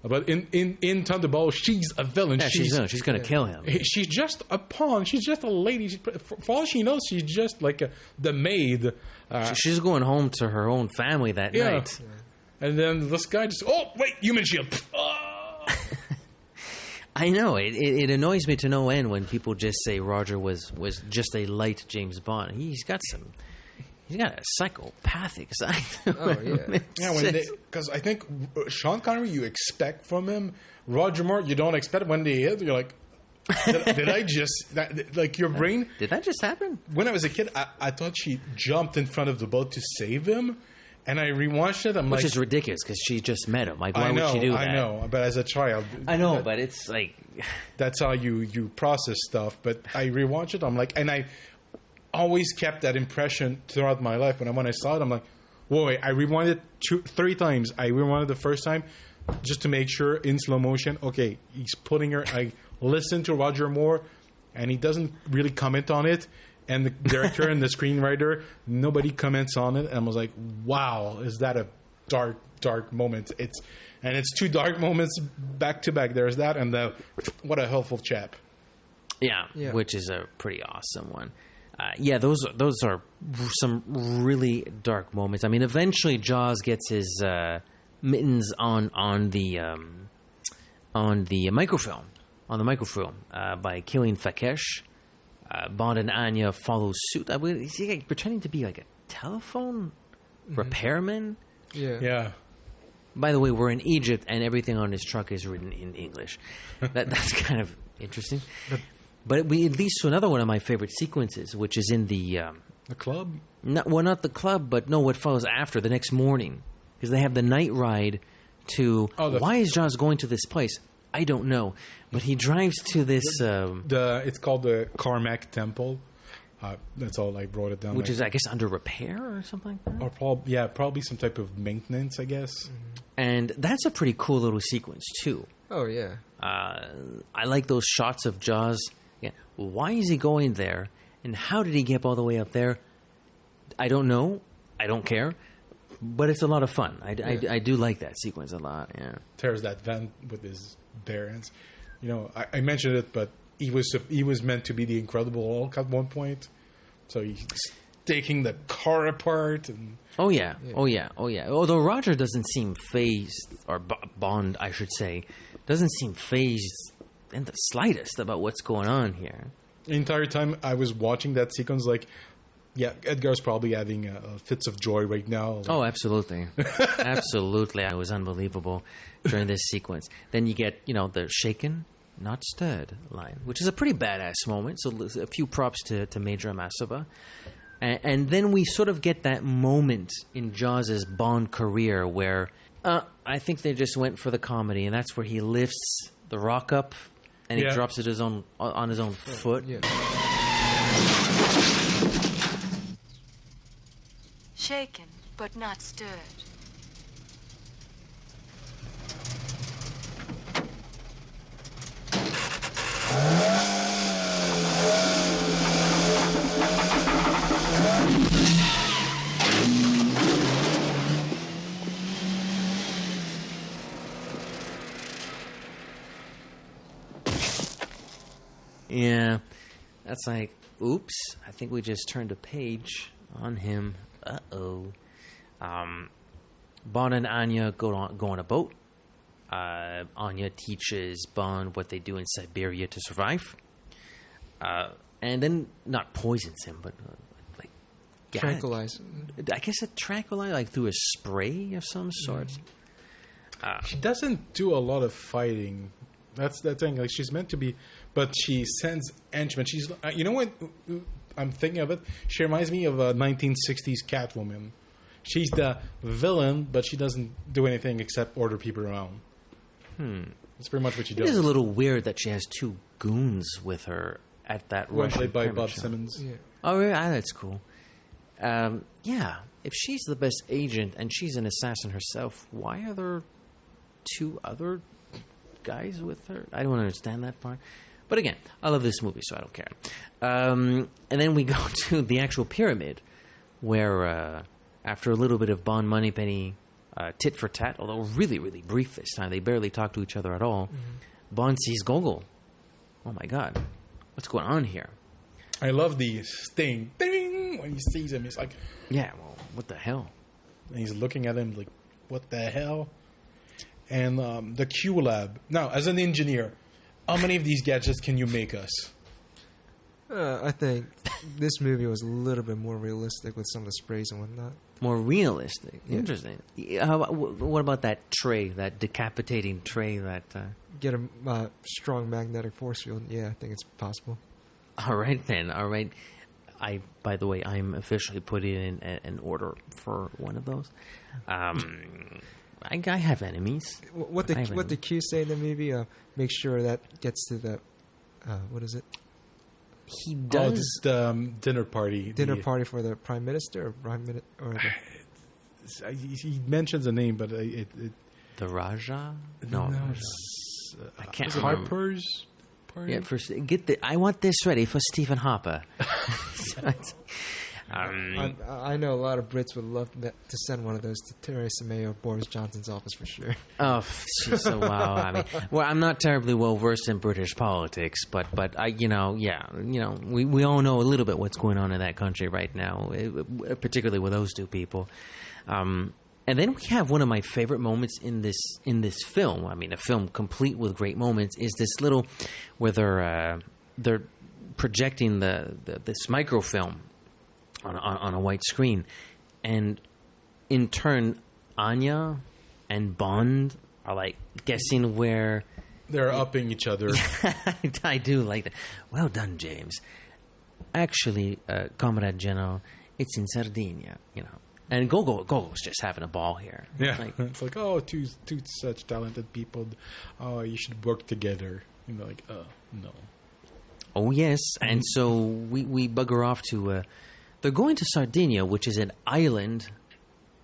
But in Thunderball, she's a villain. Yeah, she's going to kill him. She's just a pawn. She's just a lady. For all she knows, she's just like the maid. She's going home to her own family that night. Yeah. And then this guy just, human shield. I know. It annoys me to no end when people just say Roger was just a light James Bond. He's got a psychopathic side to him. Because I think Sean Connery, you expect from him. Roger Moore, you don't expect. When they hit, you're like, did I just... your brain... Did that just happen? When I was a kid, I thought she jumped in front of the boat to save him. And I rewatched it. Which is ridiculous, because she just met him. Like, why would she do that? I know, but as a child... I know, but it's like... That's how you process stuff. But I rewatched it, I'm like... And I... always kept that impression throughout my life. When I saw it, I'm like, wait, I rewound it 3 times. I rewound it the first time just to make sure in slow motion. Okay, he's putting her. I listened to Roger Moore, and he doesn't really comment on it. And the director and the screenwriter, nobody comments on it. And I was like, wow, is that a dark moment? It's 2 dark moments back to back. There's that, and what a helpful chap. Yeah, which is a pretty awesome one. Those are some really dark moments. I mean, eventually Jaws gets his mittens on the microfilm by killing Fakesh. Bond and Anya follow suit. Is he pretending to be like a telephone repairman? Yeah. By the way, we're in Egypt, and everything on his truck is written in English. That's kind of interesting. But it leads to another one of my favorite sequences, which is in the The club? Not the club, but no, what follows after, the next morning. Because they have the night ride to... why is Jaws going to this place? I don't know. But he drives to this... It's called the Karmak Temple. That's all I wrote it down. Which is, I guess, under repair or something like that? Or probably some type of maintenance, I guess. Mm-hmm. And that's a pretty cool little sequence, too. Oh, yeah. I like those shots of Jaws. Yeah. Why is he going there? And how did he get all the way up there? I don't know. I don't care. But it's a lot of fun. I do like that sequence a lot, yeah. Tears that van with his bare hands. You know, I mentioned it, but he was meant to be the Incredible Hulk at one point. So he's taking the car apart. And Oh, yeah. Although Roger doesn't seem phased, or Bond, I should say, doesn't seem phased in the slightest about what's going on here. The entire time I was watching that sequence, like, yeah, Edgar's probably having fits of joy right now. Like, oh, absolutely. Absolutely. It was unbelievable during this sequence. Then you get, the shaken, not stirred line, which is a pretty badass moment. So a few props to Major Amasova. And then we sort of get that moment in Jaws' Bond career where I think they just went for the comedy, and that's where he lifts the rock up and he drops it on his own foot. Yeah. Shaken, but not stirred. Yeah, that's like, oops, I think we just turned a page on him. Uh-oh. Bond and Anya go on a boat. Anya teaches Bond what they do in Siberia to survive. And then, not poisons him, but tranquilize. I guess a tranquilize, like through a spray of some sort. She doesn't do a lot of fighting. That's the thing. Like, she's meant to be, but she sends henchmen. She's, you know what? I'm thinking of it. She reminds me of a 1960s Catwoman. She's the villain, but she doesn't do anything except order people around. That's pretty much what she does. It is a little weird that she has two goons with her at that Russian played by pyramid Bob show. Simmons. Yeah. Oh, yeah, that's cool. Yeah, if she's the best agent and she's an assassin herself, why are there two other guys with her? I don't understand that part. But again, I love this movie, so I don't care. And then we go to the actual pyramid, where after a little bit of Bond Moneypenny tit for tat, although really, really brief this time, they barely talk to each other at all, Bond sees Gogol. Oh my God, what's going on here? I love the sting. Ding! When he sees him, he's like... Yeah, well, what the hell? And he's looking at him like, what the hell? And the Q Lab. Now, as an engineer, how many of these gadgets can you make us? I think this movie was a little bit more realistic with some of the sprays and whatnot. More realistic. Interesting. What about that tray, that decapitating tray that... Get a strong magnetic force field. Yeah, I think it's possible. All right, then. All right. By the way, I'm officially putting in an order for one of those. I have enemies. What the Q say in the movie? Make sure that gets to the... what is it? He does... Oh, this is the dinner party. Party for the Prime Minister? He mentions a name, but it the Raja? No. I can't remember. Harper's party? Yeah, I want this ready for Stephen Harper. I know a lot of Brits would love to send one of those to Theresa May or Boris Johnson's office for sure. Oh, she's so wow. I mean, well, I'm not terribly well versed in British politics, but I, we all know a little bit what's going on in that country right now, particularly with those two people. And then we have one of my favorite moments in this film. I mean, a film complete with great moments is this little where they're projecting this microfilm on a white screen, and in turn, Anya and Bond are like guessing where they're upping each other. I do like that. Well done, James. Actually, Comrade General, it's in Sardinia, you know. And Gogo's just having a ball here. Yeah, Like, it's like, oh, two such talented people. Oh, you should work together. And they're like, no. oh, yes. And so we bugger off to... they're going to Sardinia, which is an island,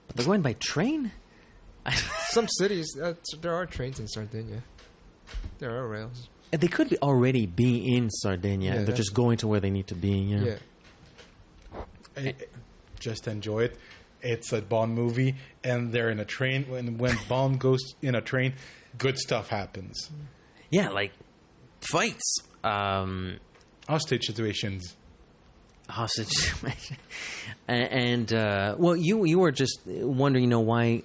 but they're going by train? Some cities, there are trains in Sardinia. There are rails. And they could already be in Sardinia. Yeah, They're just going to where they need to be. Yeah. Just enjoy it. It's a Bond movie, and they're in a train. When Bond goes in a train, good stuff happens. Yeah, like fights. Hostage situations. Hostage. and well, you were just wondering, why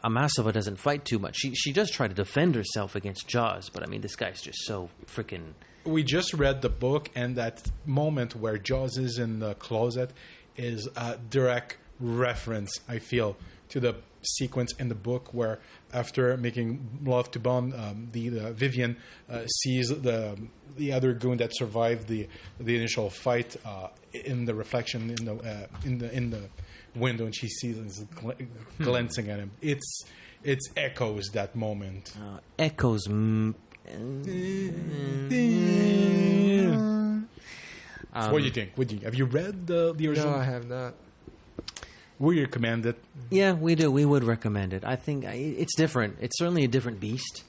Amasova doesn't fight too much. She does try to defend herself against Jaws, but I mean, this guy's just so freaking... We just read the book, and that moment where Jaws is in the closet is a direct reference, I feel, to the sequence in the book where, after making love to Bond, the Vivian sees the other goon that survived the initial fight in the reflection in the window, and she sees it glancing at him. It's echoes that moment. Echoes. What do you think? Have you read the original? No, I have not. We recommend it. Yeah, we do. We would recommend it. I think it's different. It's certainly a different beast,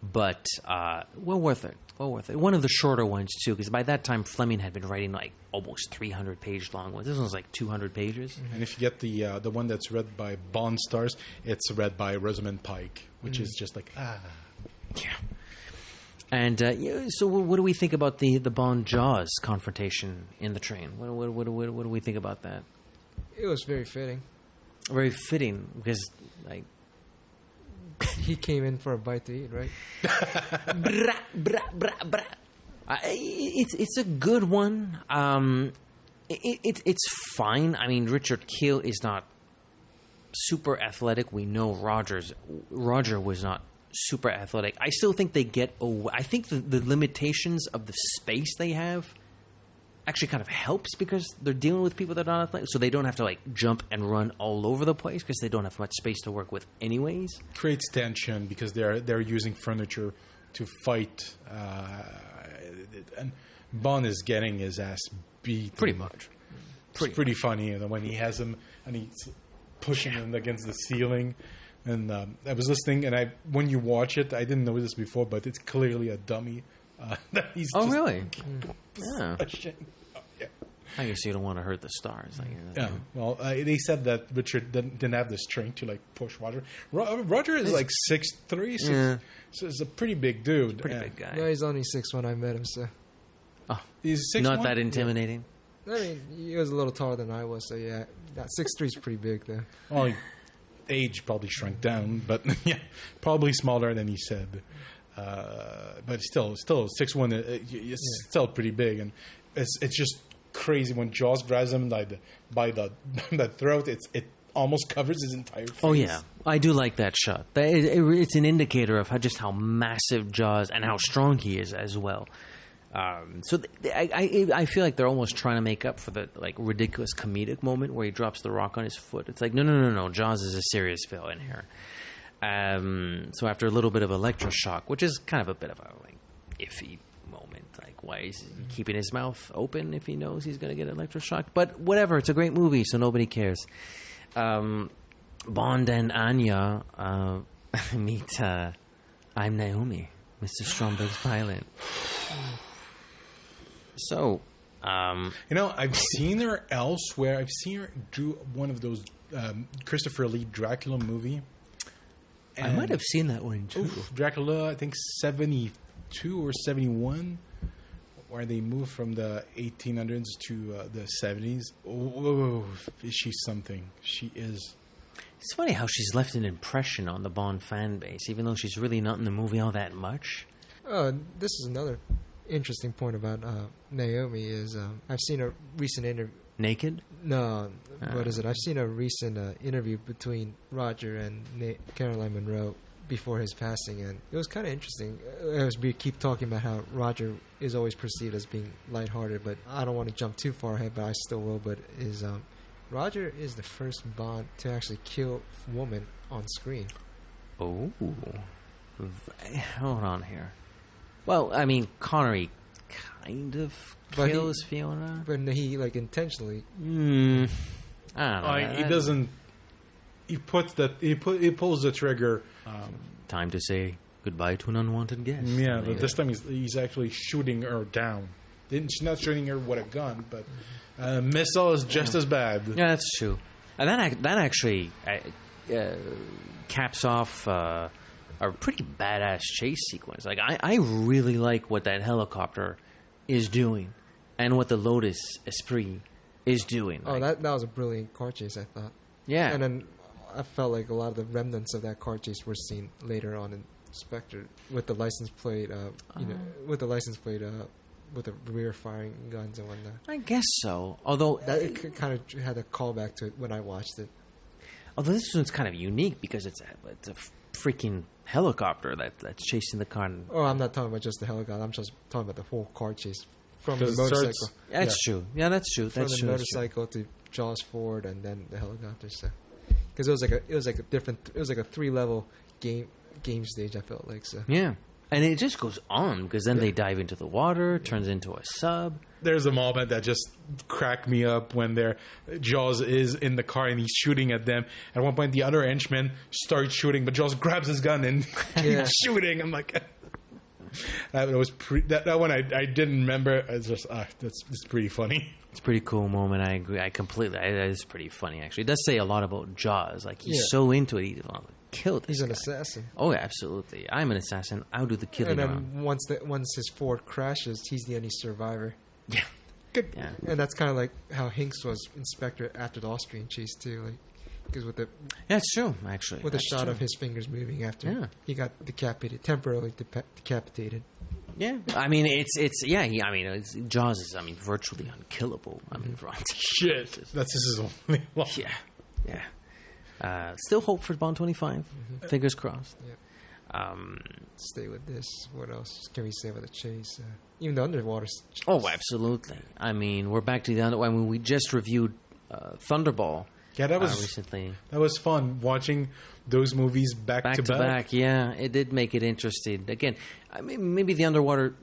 but well worth it. Well worth it. One of the shorter ones, too, because by that time Fleming had been writing like almost 300-page long ones. This one's like 200 pages. And if you get the one that's read by Bond stars, it's read by Rosamund Pike, which is just like, Yeah. And so what do we think about the Bond-Jaws confrontation in the train? What do we think about that? It was very fitting. Very fitting, because, like... He came in for a bite to eat, right? Bra, bra, bra, bra. It's a good one. It's fine. I mean, Richard Kiel is not super athletic. We know Roger was not super athletic. I still think they get away. I think the limitations of the space they have actually kind of helps because they're dealing with people that are not athletic, so they don't have to like jump and run all over the place because they don't have much space to work with anyways. Creates tension because they're using furniture to fight, and Bond is getting his ass beat. Pretty much. It's pretty funny when he has him and he's pushing him against the ceiling. And I was listening, and when you watch it, I didn't know this before, but it's clearly a dummy. That he's oh, just really? Yeah. Yeah. I guess you don't want to hurt the stars. Yeah. Well, they said that Richard didn't have the strength to like push Roger. Roger is like 6'3", so he's a pretty big dude. Pretty big guy. No, he's only 6'1". I met him, so Oh, He's 6'1". not that intimidating. I mean, he was a little taller than I was, so yeah, that 6'3" is pretty big though. Well, age probably shrunk down, but yeah, probably smaller than he said. But still 6'1", it's still pretty big, and it's just crazy when Jaws grabs him by the throat. It almost covers his entire face. Oh yeah, I do like that shot. It's an indicator of how massive Jaws and how strong he is as well. So I feel like they're almost trying to make up for the like ridiculous comedic moment where he drops the rock on his foot. It's like no, Jaws is a serious villain here. So after a little bit of electroshock, which is kind of a bit of a like iffy moment, like why is he keeping his mouth open if he knows he's going to get electroshocked? But whatever, it's a great movie, so nobody cares. Bond and Anya meet. I'm Naomi, Mr. Stromberg's pilot. So, I've seen her elsewhere. I've seen her do one of those Christopher Lee Dracula movie. I might have seen that one too. Dracula, I think 72 or 71, where they moved from the 1800s to the 70s. Oh, is she something? She is. It's funny how she's left an impression on the Bond fan base, even though she's really not in the movie all that much. This is another interesting point about Naomi is I've seen a recent interview. Naked? No, what is it? I've seen a recent interview between Roger and Caroline Munro before his passing, and it was kind of interesting. As we keep talking about how Roger is always perceived as being lighthearted, but I don't want to jump too far ahead, but I still will. But is Roger is the first Bond to actually kill a woman on screen. Oh. Hold on here. Well, I mean, Connery kind of kills Fiona. But he, like, intentionally... I don't know. He doesn't... He pulls the trigger... Time to say goodbye to an unwanted guest. Yeah, but this time he's actually shooting her down. She's not shooting her with a gun, but a missile is just as bad. Yeah, that's true. And that actually caps off a pretty badass chase sequence. Like I really like what that helicopter is doing, and what the Lotus Esprit is doing. Oh, that was a brilliant car chase, I thought. Yeah, and then I felt like a lot of the remnants of that car chase were seen later on in Spectre with the license plate. With the rear firing guns and whatnot. I guess so. Although that it kind of had a callback to it when I watched it. Although this one's kind of unique because it's a freaking helicopter that's chasing the car. Oh, I'm not talking about just the helicopter. I'm just talking about the whole car chase from the motorcycle. That's true. Yeah, that's true. From the motorcycle to Jaws Ford and then the helicopter stuff. Because it was like a 3-level game stage. I felt like so. Yeah. And it just goes on because then they dive into the water, turns into a sub. There's a moment that just cracked me up when Jaws is in the car and he's shooting at them. At one point, the other henchman starts shooting, but Jaws grabs his gun and he's shooting. I'm like, that one I didn't remember. It's just that's pretty funny. It's a pretty cool moment. I agree. I completely. That is pretty funny. Actually, it does say a lot about Jaws. Like he's so into it. He's kill this He's an guy. assassin. Oh, absolutely. I'm an assassin. I'll do the killing. And then once his Ford crashes, he's the only survivor. Yeah. Good. Yeah. And that's kind of like how Hinks was in Spectre after the Austrian chase too, like because with the that's true actually with a shot of his fingers moving after he got temporarily decapitated. Yeah, I mean it's Jaws is virtually unkillable. I mean, shit. That's his only one. Yeah. Still hope for Bond 25. Mm-hmm. Fingers crossed. Yeah. Stay with this. What else can we say about the chase? Even the underwater chase. Oh, absolutely. I mean, we're back to the underwater. I mean, we just reviewed Thunderball. Yeah, that was recently. That was fun watching those movies back to back. Yeah, it did make it interesting. Again, I mean, maybe the underwater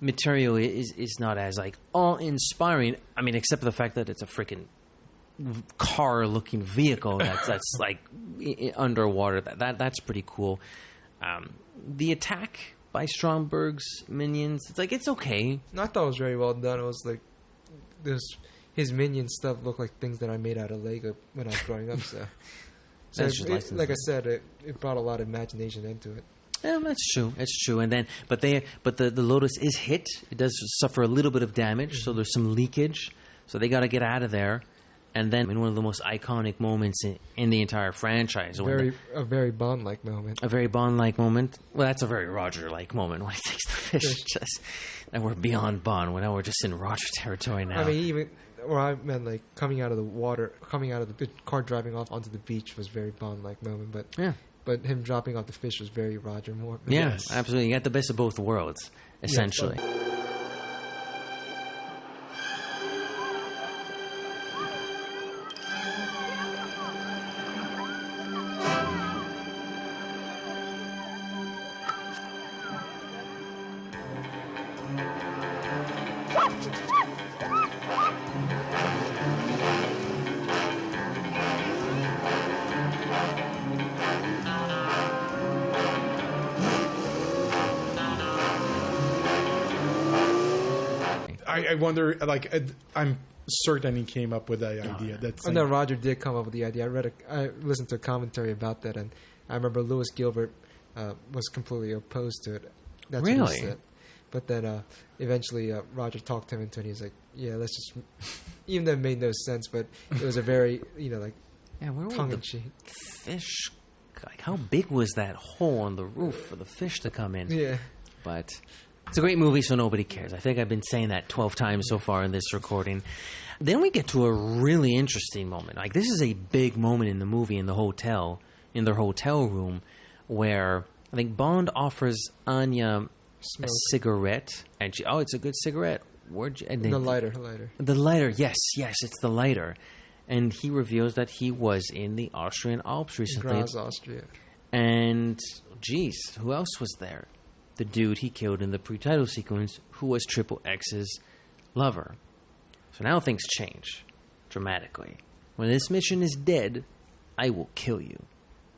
material is not as like awe-inspiring. I mean, except for the fact that it's a freaking car-looking vehicle that's like underwater. That's pretty cool. The attack by Stromberg's minions, it's okay. I thought it was very well done. It was like his minion stuff looked like things that I made out of Lego when I was growing up. So like I said, it brought a lot of imagination into it. Yeah, that's true. It's true. And then, but the Lotus is hit. It does suffer a little bit of damage, so there's some leakage. So they got to get out of there. And then, in one of the most iconic moments in the entire franchise, a very Bond-like moment. A very Bond-like moment. Well, that's a very Roger-like moment when he takes the fish. And we're beyond Bond. Now we're just in Roger territory now. I mean, I meant like coming out of the water, coming out of the car driving off onto the beach was very Bond-like moment. But yeah. But him dropping off the fish was very Roger Moore. Yeah, yes. Absolutely. You got the best of both worlds, essentially. Yeah, I wonder, I'm certain he came up with that idea. No, Roger did come up with the idea. I listened to a commentary about that, and I remember Louis Gilbert was completely opposed to it. That's really? What he said. But then eventually Roger talked him into it, and he's like, yeah, let's just... Even though it made no sense, but it was a very, tongue-in-cheek. Fish... Like, how big was that hole on the roof for the fish to come in? Yeah. But... it's a great movie, so nobody cares. I think I've been saying that 12 times so far in this recording. Then we get to a really interesting moment. Like, this is a big moment in the movie in their hotel room, where I think Bond offers Anya a cigarette, and she, it's a good cigarette. The lighter. The lighter, yes, it's the lighter. and he reveals that he was in the Austrian Alps recently. Graz, Austria. And, geez, who else was there? The dude he killed in the pre-title sequence, who was Triple X's lover. So now things change dramatically. When this mission is dead, I will kill you.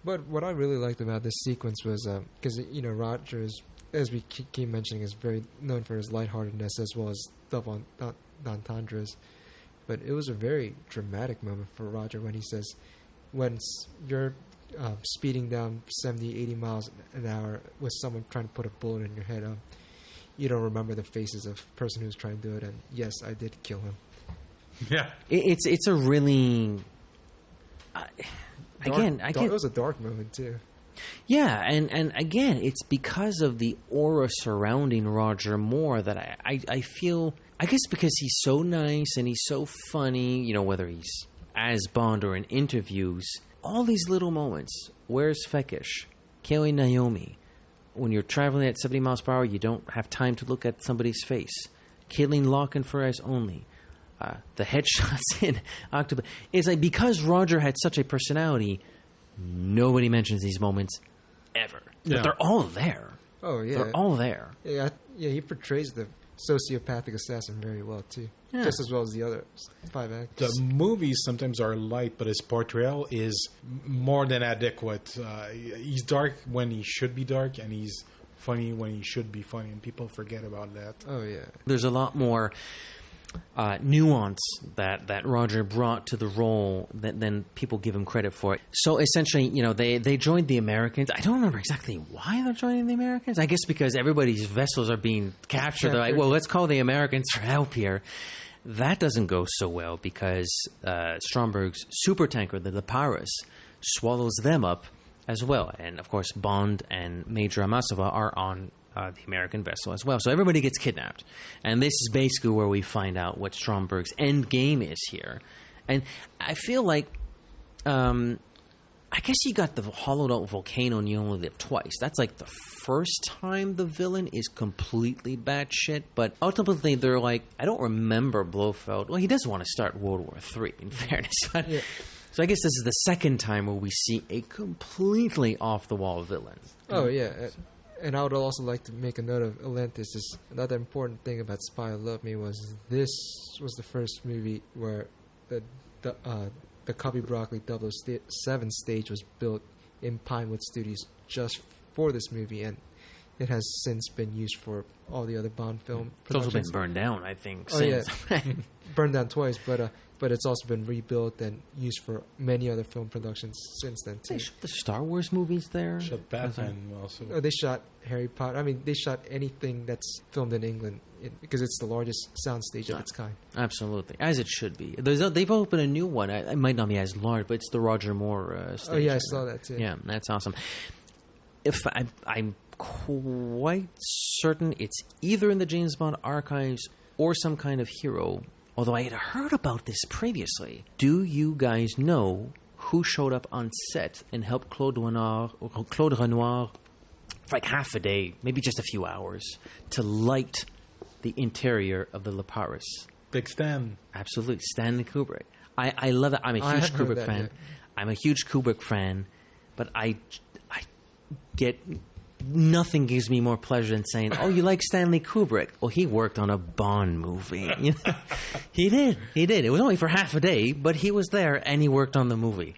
But what I really liked about this sequence was because Roger is, as we keep mentioning, is very known for his lightheartedness as well as double entendres. But it was a very dramatic moment for Roger when he says, when you're speeding down 70, 80 miles an hour with someone trying to put a bullet in your head, you don't remember the faces of the person who's trying to do it. And yes, I did kill him. Yeah. It's a really... It was a dark moment too. Yeah, and again, it's because of the aura surrounding Roger Moore that I feel... I guess because he's so nice and he's so funny, whether he's as Bond or in interviews, all these little moments. Where's Fekish? Killing Naomi. When you're traveling at 70 miles per hour, you don't have time to look at somebody's face. Killing Locke and Ferez only. The headshots in October. It's like because Roger had such a personality, nobody mentions these moments ever. Yeah. But they're all there. Oh, yeah. They're all there. Yeah, he portrays the sociopathic assassin very well, too. Yeah. Just as well as the other 5 actors. The movies sometimes are light, but his portrayal is more than adequate. He's dark when he should be dark, and he's funny when he should be funny, and people forget about that. Oh, yeah. There's a lot more nuance that Roger brought to the role than people give him credit for. So essentially, they joined the Americans. I don't remember exactly why they're joining the Americans. I guess because everybody's vessels are being captured. They're like, well, let's call the Americans for help here. That doesn't go so well because Stromberg's supertanker, the Lapparis, swallows them up as well. And, of course, Bond and Major Amasova are on the American vessel as well. So everybody gets kidnapped. And this is basically where we find out what Stromberg's end game is here. And I feel like, I guess you got the hollowed out volcano and you only live twice. That's like the first time the villain is completely batshit. But ultimately they're like, I don't remember Blofeld. Well, he doesn't want to start World War III, in fairness. But, yeah. So I guess this is the second time where we see a completely off-the-wall villain. Oh, yeah. And I would also like to make a note of Atlantis. Is another important thing about Spy Who Loved Me was this was the first movie where the Cubby Broccoli 007 stage was built in Pinewood Studios just for this movie, and it has since been used for all the other Bond film productions. It's also been burned down, I think. Oh, since. Yeah. Burned down twice, but it's also been rebuilt and used for many other film productions since then, too. They shot the Star Wars movies there. Shot Batman also. Oh, they shot Harry Potter. I mean, they shot anything that's filmed in England because it's the largest soundstage of its kind. Absolutely. As it should be. They've opened a new one. It might not be as large, but it's the Roger Moore stage. Oh, yeah, I saw that, too. Yeah, that's awesome. I'm quite certain it's either in the James Bond archives or some kind of hero, although I had heard about this previously. Do you guys know who showed up on set and helped Claude Renoir for like half a day, maybe just a few hours, to light the interior of the Lapparis? Big Stan. Absolutely. Stanley Kubrick. I love it. I'm a huge Kubrick fan. I'm a huge Kubrick fan, but I get... Nothing gives me more pleasure than saying, "Oh, you like Stanley Kubrick?" Well, he worked on a Bond movie. He did. It was only for half a day, but he was there and he worked on the movie.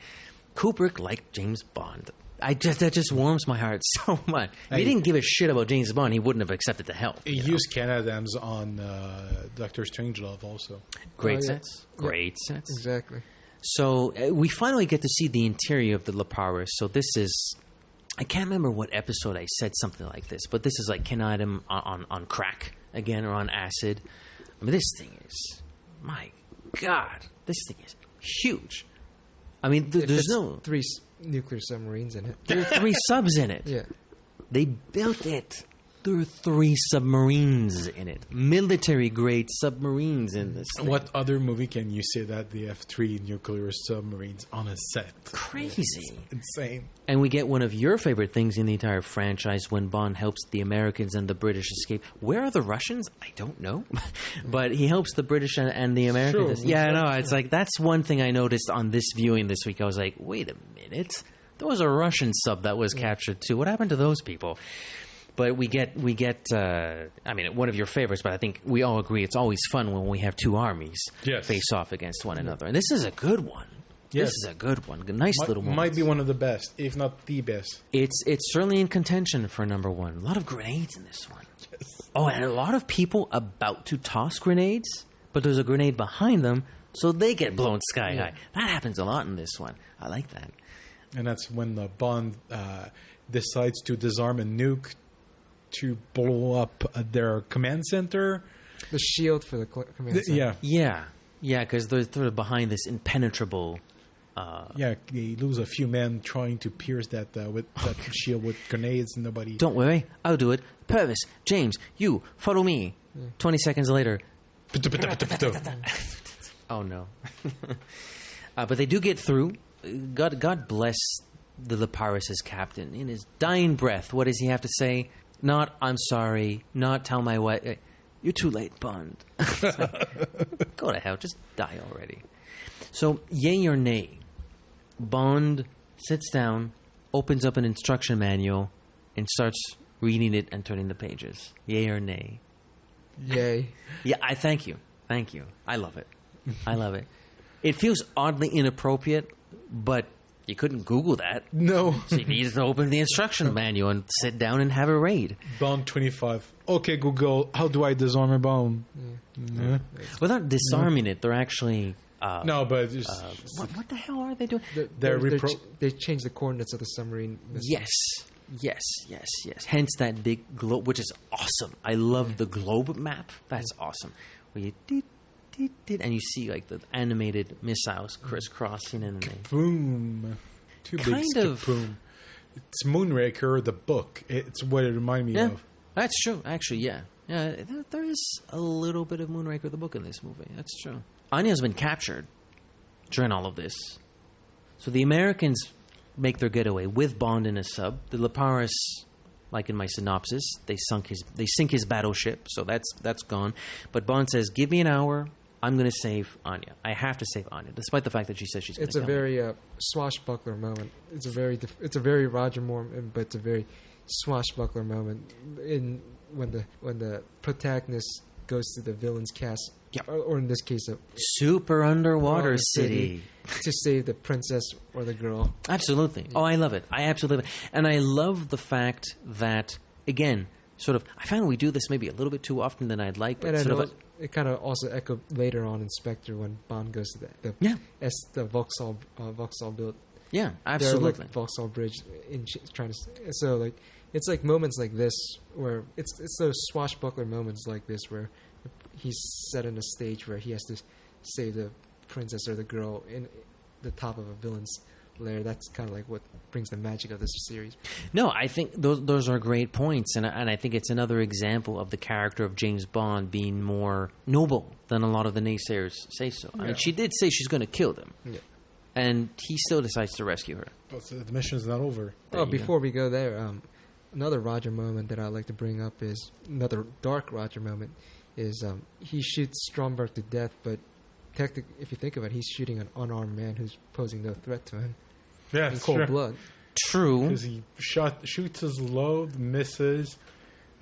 Kubrick liked James Bond. That just warms my heart so much. If he didn't give a shit about James Bond, he wouldn't have accepted the help. He used Ken Adams on Doctor Strangelove also. Great sets. Great sets. Exactly. So we finally get to see the interior of the Lapparis. So this is... I can't remember what episode I said something like this, but this is like Ken Adam on crack again or on acid. I mean, this thing is, my God, this thing is huge. I mean, there's no 3 nuclear submarines in it. There are 3 subs in it. Yeah, they built it. There are 3 submarines in it. Military-grade submarines in this thing. What other movie can you say that they have 3 nuclear submarines on a set? Crazy. It's insane. And we get one of your favorite things in the entire franchise when Bond helps the Americans and the British escape. Where are the Russians? I don't know. But he helps the British and the Americans. Sure, Yeah, I know. It's like, that's one thing I noticed on this viewing this week. I was like, wait a minute. There was a Russian sub that was captured too. What happened to those people? But we get. I mean, one of your favorites, but I think we all agree it's always fun when we have 2 armies face off against one another. And this is a good one. Yes. This is a good one. Nice little moment. Might be one of the best, if not the best. It's certainly in contention for number 1. A lot of grenades in this one. Yes. Oh, and a lot of people about to toss grenades, but there's a grenade behind them, so they get blown sky high. That happens a lot in this one. I like that. And that's when the Bond decides to disarm a nuke to blow up their command center. The shield for the command center. Yeah, because they're behind this impenetrable... they lose a few men trying to pierce that with that shield with grenades, and nobody... Don't worry, I'll do it. Purvis, James, you, follow me. 20 seconds later... Oh, no. But they do get through. God bless the Leparis' captain. In his dying breath, what does he have to say? Not, I'm sorry. Not, tell my wife. You're too late, Bond. Go to hell. Just die already. So, yay or nay? Bond sits down, opens up an instruction manual, and starts reading it and turning the pages. Yay or nay? Yay. Yeah, I thank you. Thank you. I love it. I love it. It feels oddly inappropriate, but you couldn't Google that. No. So you needed to open the instruction manual and sit down and have a raid. Bond 25. Okay, Google, how do I disarm a bomb? Yeah. Well, they're not disarming it. They're actually... no, but... what the hell are they doing? They changed the coordinates of the submarine. Yes. Hence that big globe, which is awesome. I love the globe map. That's awesome. Where you... and you see like the animated missiles crisscrossing and then boom. Too big. Kind of. Boom. It's Moonraker, the book. It's what it reminded me of. That's true. Actually, yeah. There is a little bit of Moonraker, the book, in this movie. That's true. Anya's been captured during all of this, so the Americans make their getaway with Bond in a sub. The Leparis, like in my synopsis, they sink his battleship, so that's gone. But Bond says, "Give me an hour. I'm going to save Anya. I have to save Anya, despite the fact that she says she's going to kill me." It's a very swashbuckler moment. It's a very Roger Moore, but it's a very swashbuckler moment when the protagonist goes to the villain's castle, or in this case, a super underwater city to save the princess or the girl. Absolutely. Oh, I love it. I absolutely, and I love the fact that again, sort of, I find we do this maybe a little bit too often than I'd like, but it kind of also echoed later on in Spectre when Bond goes to the Vauxhall build. Yeah, absolutely. Like Vauxhall Bridge trying to. So like it's like moments like this where it's those swashbuckler moments like this where he's set in a stage where he has to save the princess or the girl in the top of a villain's lair. That's kind of like what brings the magic of this series. No, I think those are great points, and I think it's another example of the character of James Bond being more noble than a lot of the naysayers say so. Yeah. I mean, she did say she's going to kill them, and he still decides to rescue her. But the mission's not over. Before we go there, another Roger moment that I'd like to bring up is another dark Roger moment. Is he shoots Stromberg to death, but technically, if you think of it, he's shooting an unarmed man who's posing no threat to him. Yeah, in cold blood. True. Because he shoots his load, misses,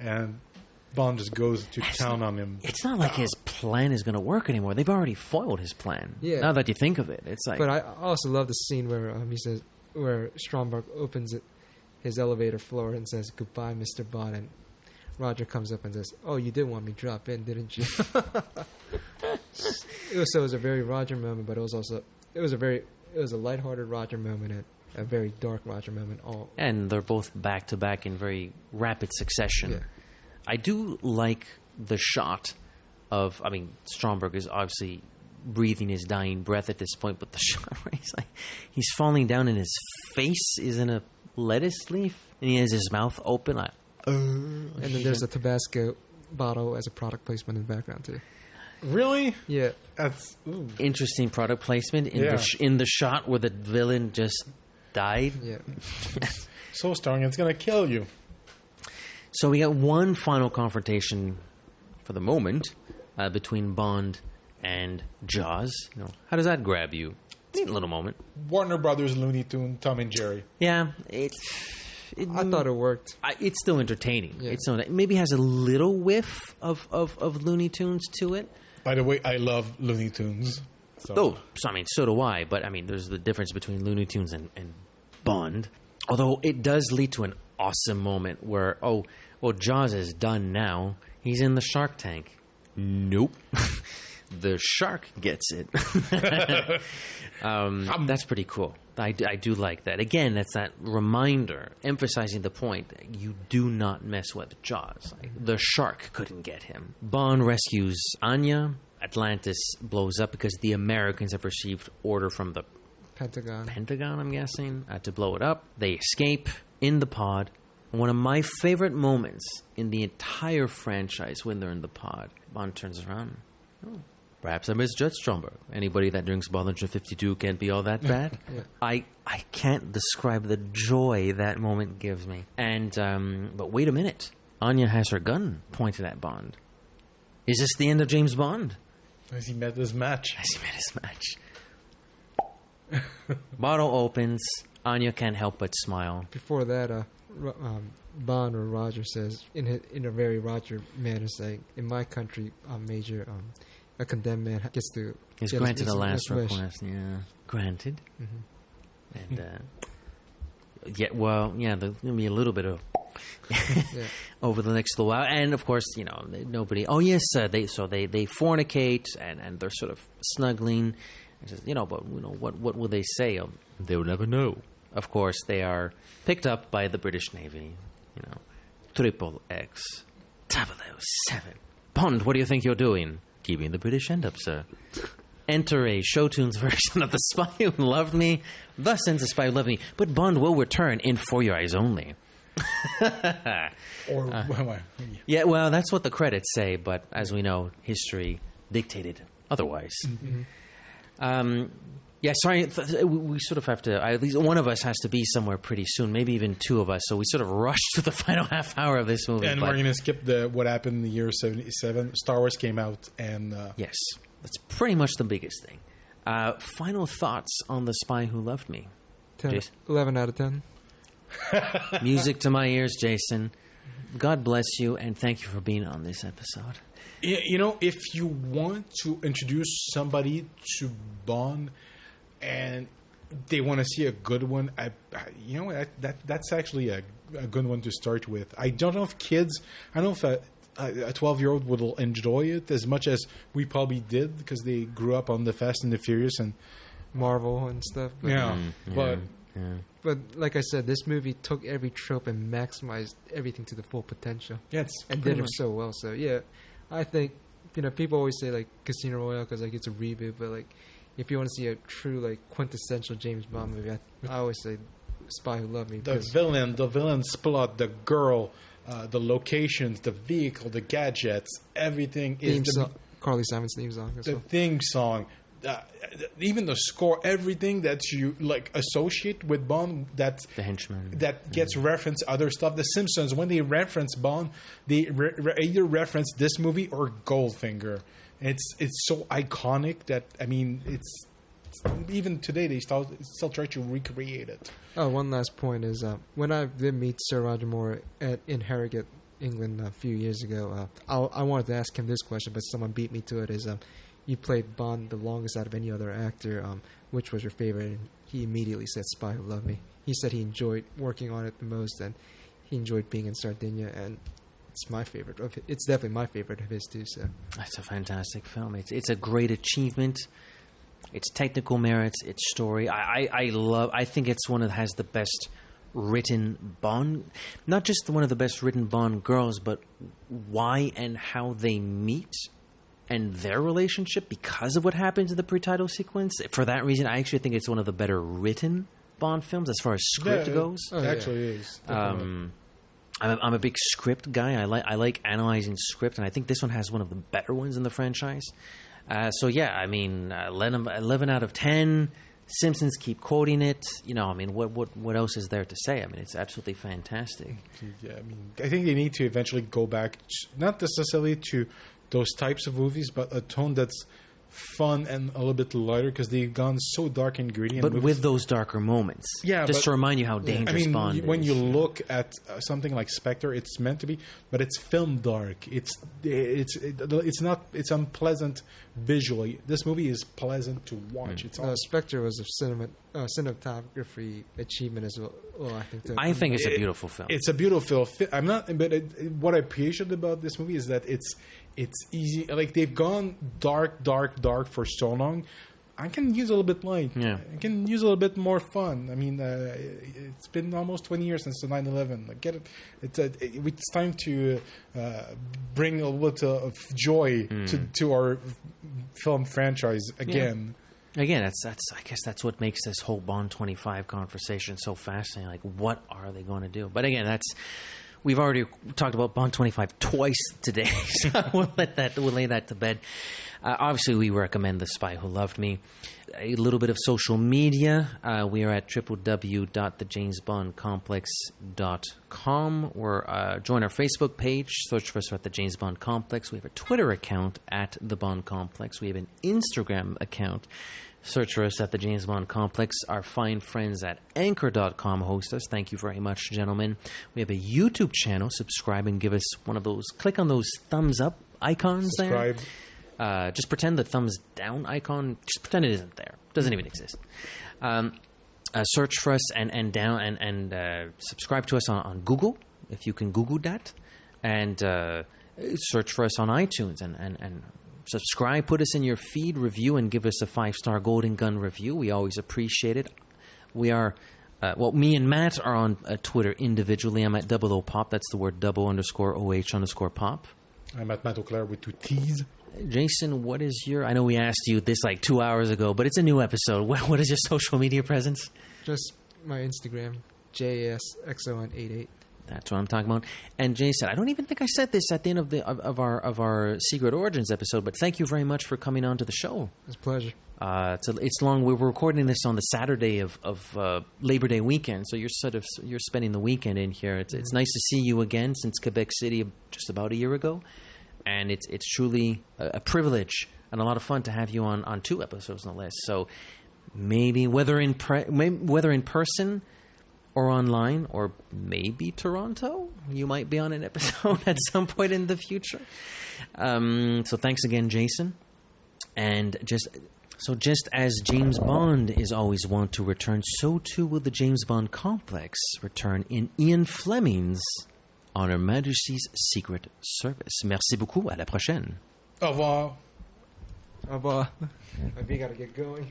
and Bond just goes to town on him. It's not like his plan is going to work anymore. They've already foiled his plan. Yeah. Now that you think of it, it's like. But I also love the scene where he says, where Stromberg opens his elevator floor and says, "Goodbye, Mr. Bond," and Roger comes up and says, "Oh, you did want me drop in, didn't you?" It was a very Roger moment, but it was a lighthearted Roger moment and a very dark Roger moment. And they're both back to back in very rapid succession. Yeah. I do like the shot of. I mean, Stromberg is obviously breathing his dying breath at this point, but the shot where he's falling down and his face is in a lettuce leaf and he has his mouth open. And then there's a Tabasco bottle as a product placement in the background too. Really? Yeah. That's Interesting product placement in the shot where the villain just died. Yeah. so strong, it's going to kill you. So we got one final confrontation for the moment between Bond and Jaws. How does that grab you? Neat little moment. Warner Brothers, Looney Tunes, Tom and Jerry. Yeah, I thought it worked. It's still entertaining. Yeah. It's not, maybe has a little whiff of Looney Tunes to it. By the way, I love Looney Tunes. So so do I. But there's the difference between Looney Tunes and Bond. Although it does lead to an awesome moment where Jaws is done now. He's in the shark tank. Nope. The shark gets it. That's pretty cool. I do like that. Again, that's that reminder, emphasizing the point that you do not mess with Jaws. The shark couldn't get him. Bond rescues Anya. Atlantis blows up because the Americans have received order from the Pentagon, I'm guessing, to blow it up. They escape in the pod. One of my favorite moments in the entire franchise when they're in the pod, Bond turns around. Perhaps I misjudged Stromberg. Anybody that drinks Bollinger 52 can't be all that bad. Yeah. I can't describe the joy that moment gives me. And but wait a minute. Anya has her gun pointed at Bond. Is this the end of James Bond? Has he met his match? Bottle opens. Anya can't help but smile. Before that, Bond or Roger says in a very Roger manner, saying, "In my country, Major, a condemned man gets to He's get granted his a last wish." request. Yeah, granted. Mm-hmm. And there's gonna be a little bit of over the next little while, and of course, nobody. Oh yes, they fornicate and they're sort of snuggling. And says, what will they say? They'll never know. Of course, they are picked up by the British Navy. XXX 007. Bond, what do you think you're doing? Keeping the British end up, sir. Enter a Showtunes version of The Spy Who Loved Me. Thus ends The Spy Who Loved Me. But Bond will return in For Your Eyes Only. Yeah, well, that's what the credits say, but as we know, history dictated otherwise. Mm-hmm. Sorry, we sort of have to, at least one of us has to be somewhere pretty soon, maybe even two of us, so we sort of rushed to the final half hour of this movie. And we're going to skip what happened in the year 77. Star Wars came out, and... Yes, that's pretty much the biggest thing. Final thoughts on The Spy Who Loved Me? 11 out of 10. Music to my ears, Jason. God bless you, and thank you for being on this episode. If you want to introduce somebody to Bond and they want to see a good one, that's actually a good one to start with. I don't know if a 12-year-old would enjoy it as much as we probably did because they grew up on the Fast and the Furious and Marvel and stuff. But like I said, this movie took every trope and maximized everything to the full potential. Yeah, and did it so well. So yeah, I think people always say like Casino Royale because it's a reboot, but like if you want to see a true quintessential James Bond movie, I always say Spy Who Loved Me. The villain's plot, the girl, the locations, the vehicle, the gadgets, everything Carly Simon's theme song. The theme song. Even the score, everything that you associate with Bond, the henchman that gets reference other stuff. The Simpsons, when they reference Bond, they either reference this movie or Goldfinger. It's so iconic that it's even today they still try to recreate it. Oh, one last point is when I did meet Sir Roger Moore in Harrogate, England, a few years ago, I wanted to ask him this question, but someone beat me to it. You played Bond the longest out of any other actor. Which was your favorite? And he immediately said Spy Who Loved Me. He said he enjoyed working on it the most, and he enjoyed being in Sardinia, and it's my favorite. It's definitely my favorite of his too. So it's a fantastic film. It's a great achievement. Its technical merits, its story. I think it's one that has the best written Bond. Not just one of the best written Bond girls, but why and how they meet. And their relationship because of what happens in the pre-title sequence. For that reason, I actually think it's one of the better written Bond films as far as script goes. It actually is. I'm a big script guy. I like analyzing script, and I think this one has one of the better ones in the franchise. So yeah, I mean, 11 out of 10. Simpsons keep quoting it. I mean, what else is there to say? I mean, it's absolutely fantastic. Yeah, I mean, I think they need to eventually go back, not necessarily to those types of movies, but a tone that's fun and a little bit lighter, because they've gone so dark and gritty. But with those darker moments. Yeah, just to remind you how dangerous Bond is. When you look at something like Spectre, it's meant to be, but it's filmed dark. It's unpleasant visually. This movie is pleasant to watch. It's awesome. Spectre was a cinematography achievement as well. I think it's a beautiful film. It's a beautiful film. I'm not, but what I appreciate about this movie is that it's easy. Like, they've gone dark for so long. I can use a little bit light. Yeah. I can use a little bit more fun. I mean, it's been almost 20 years since the 9/11. Like, get it? It's time to bring a little bit of joy to our film franchise again. Yeah. Again, I guess that's what makes this whole Bond 25 conversation so fascinating. Like, what are they going to do? But again, we've already talked about Bond 25 twice today, so we'll lay that to bed. Obviously, we recommend The Spy Who Loved Me. A little bit of social media. We are at www.thejamesbondcomplex.com. Join our Facebook page. Search for us at The James Bond Complex. We have a Twitter account at The Bond Complex. We have an Instagram account. Search for us at The James Bond Complex. Our fine friends at Anchor.com host us. Thank you very much, gentlemen. We have a YouTube channel. Subscribe and give us one of those. Click on those thumbs up icons Subscribe. there. Just pretend the thumbs down icon. Just pretend it isn't there. It doesn't even exist. Search for us and subscribe to us on Google, if you can Google that, and search for us on iTunes and subscribe. Put us in your feed, review, and give us a 5-star Golden Gun review. We always appreciate it. We are. Me and Matt are on Twitter individually. I'm at @00pop. That's the word _OH_pop. I'm at Matt Auclair with 2 T's. Jason, what is your... I know we asked you this like 2 hours ago, but it's a new episode. What is your social media presence? Just my Instagram, JASXON88. That's what I'm talking about. And Jason, I don't even think I said this at the end of our Secret Origins episode, but thank you very much for coming on to the show. It's a pleasure. It's long. We were recording this on the Saturday of Labor Day weekend, so you're spending the weekend in here. It's nice to see you again since Quebec City just about a year ago. And it's truly a privilege and a lot of fun to have you on 2 episodes, no less. So maybe whether in person or online, or maybe Toronto, you might be on an episode at some point in the future. So thanks again, Jason. And just as James Bond is always wont to return, so too will the James Bond Complex return in Ian Fleming's On Her Majesty's Secret Service. Merci beaucoup. À la prochaine. Au revoir. Au revoir. I think I gotta get going.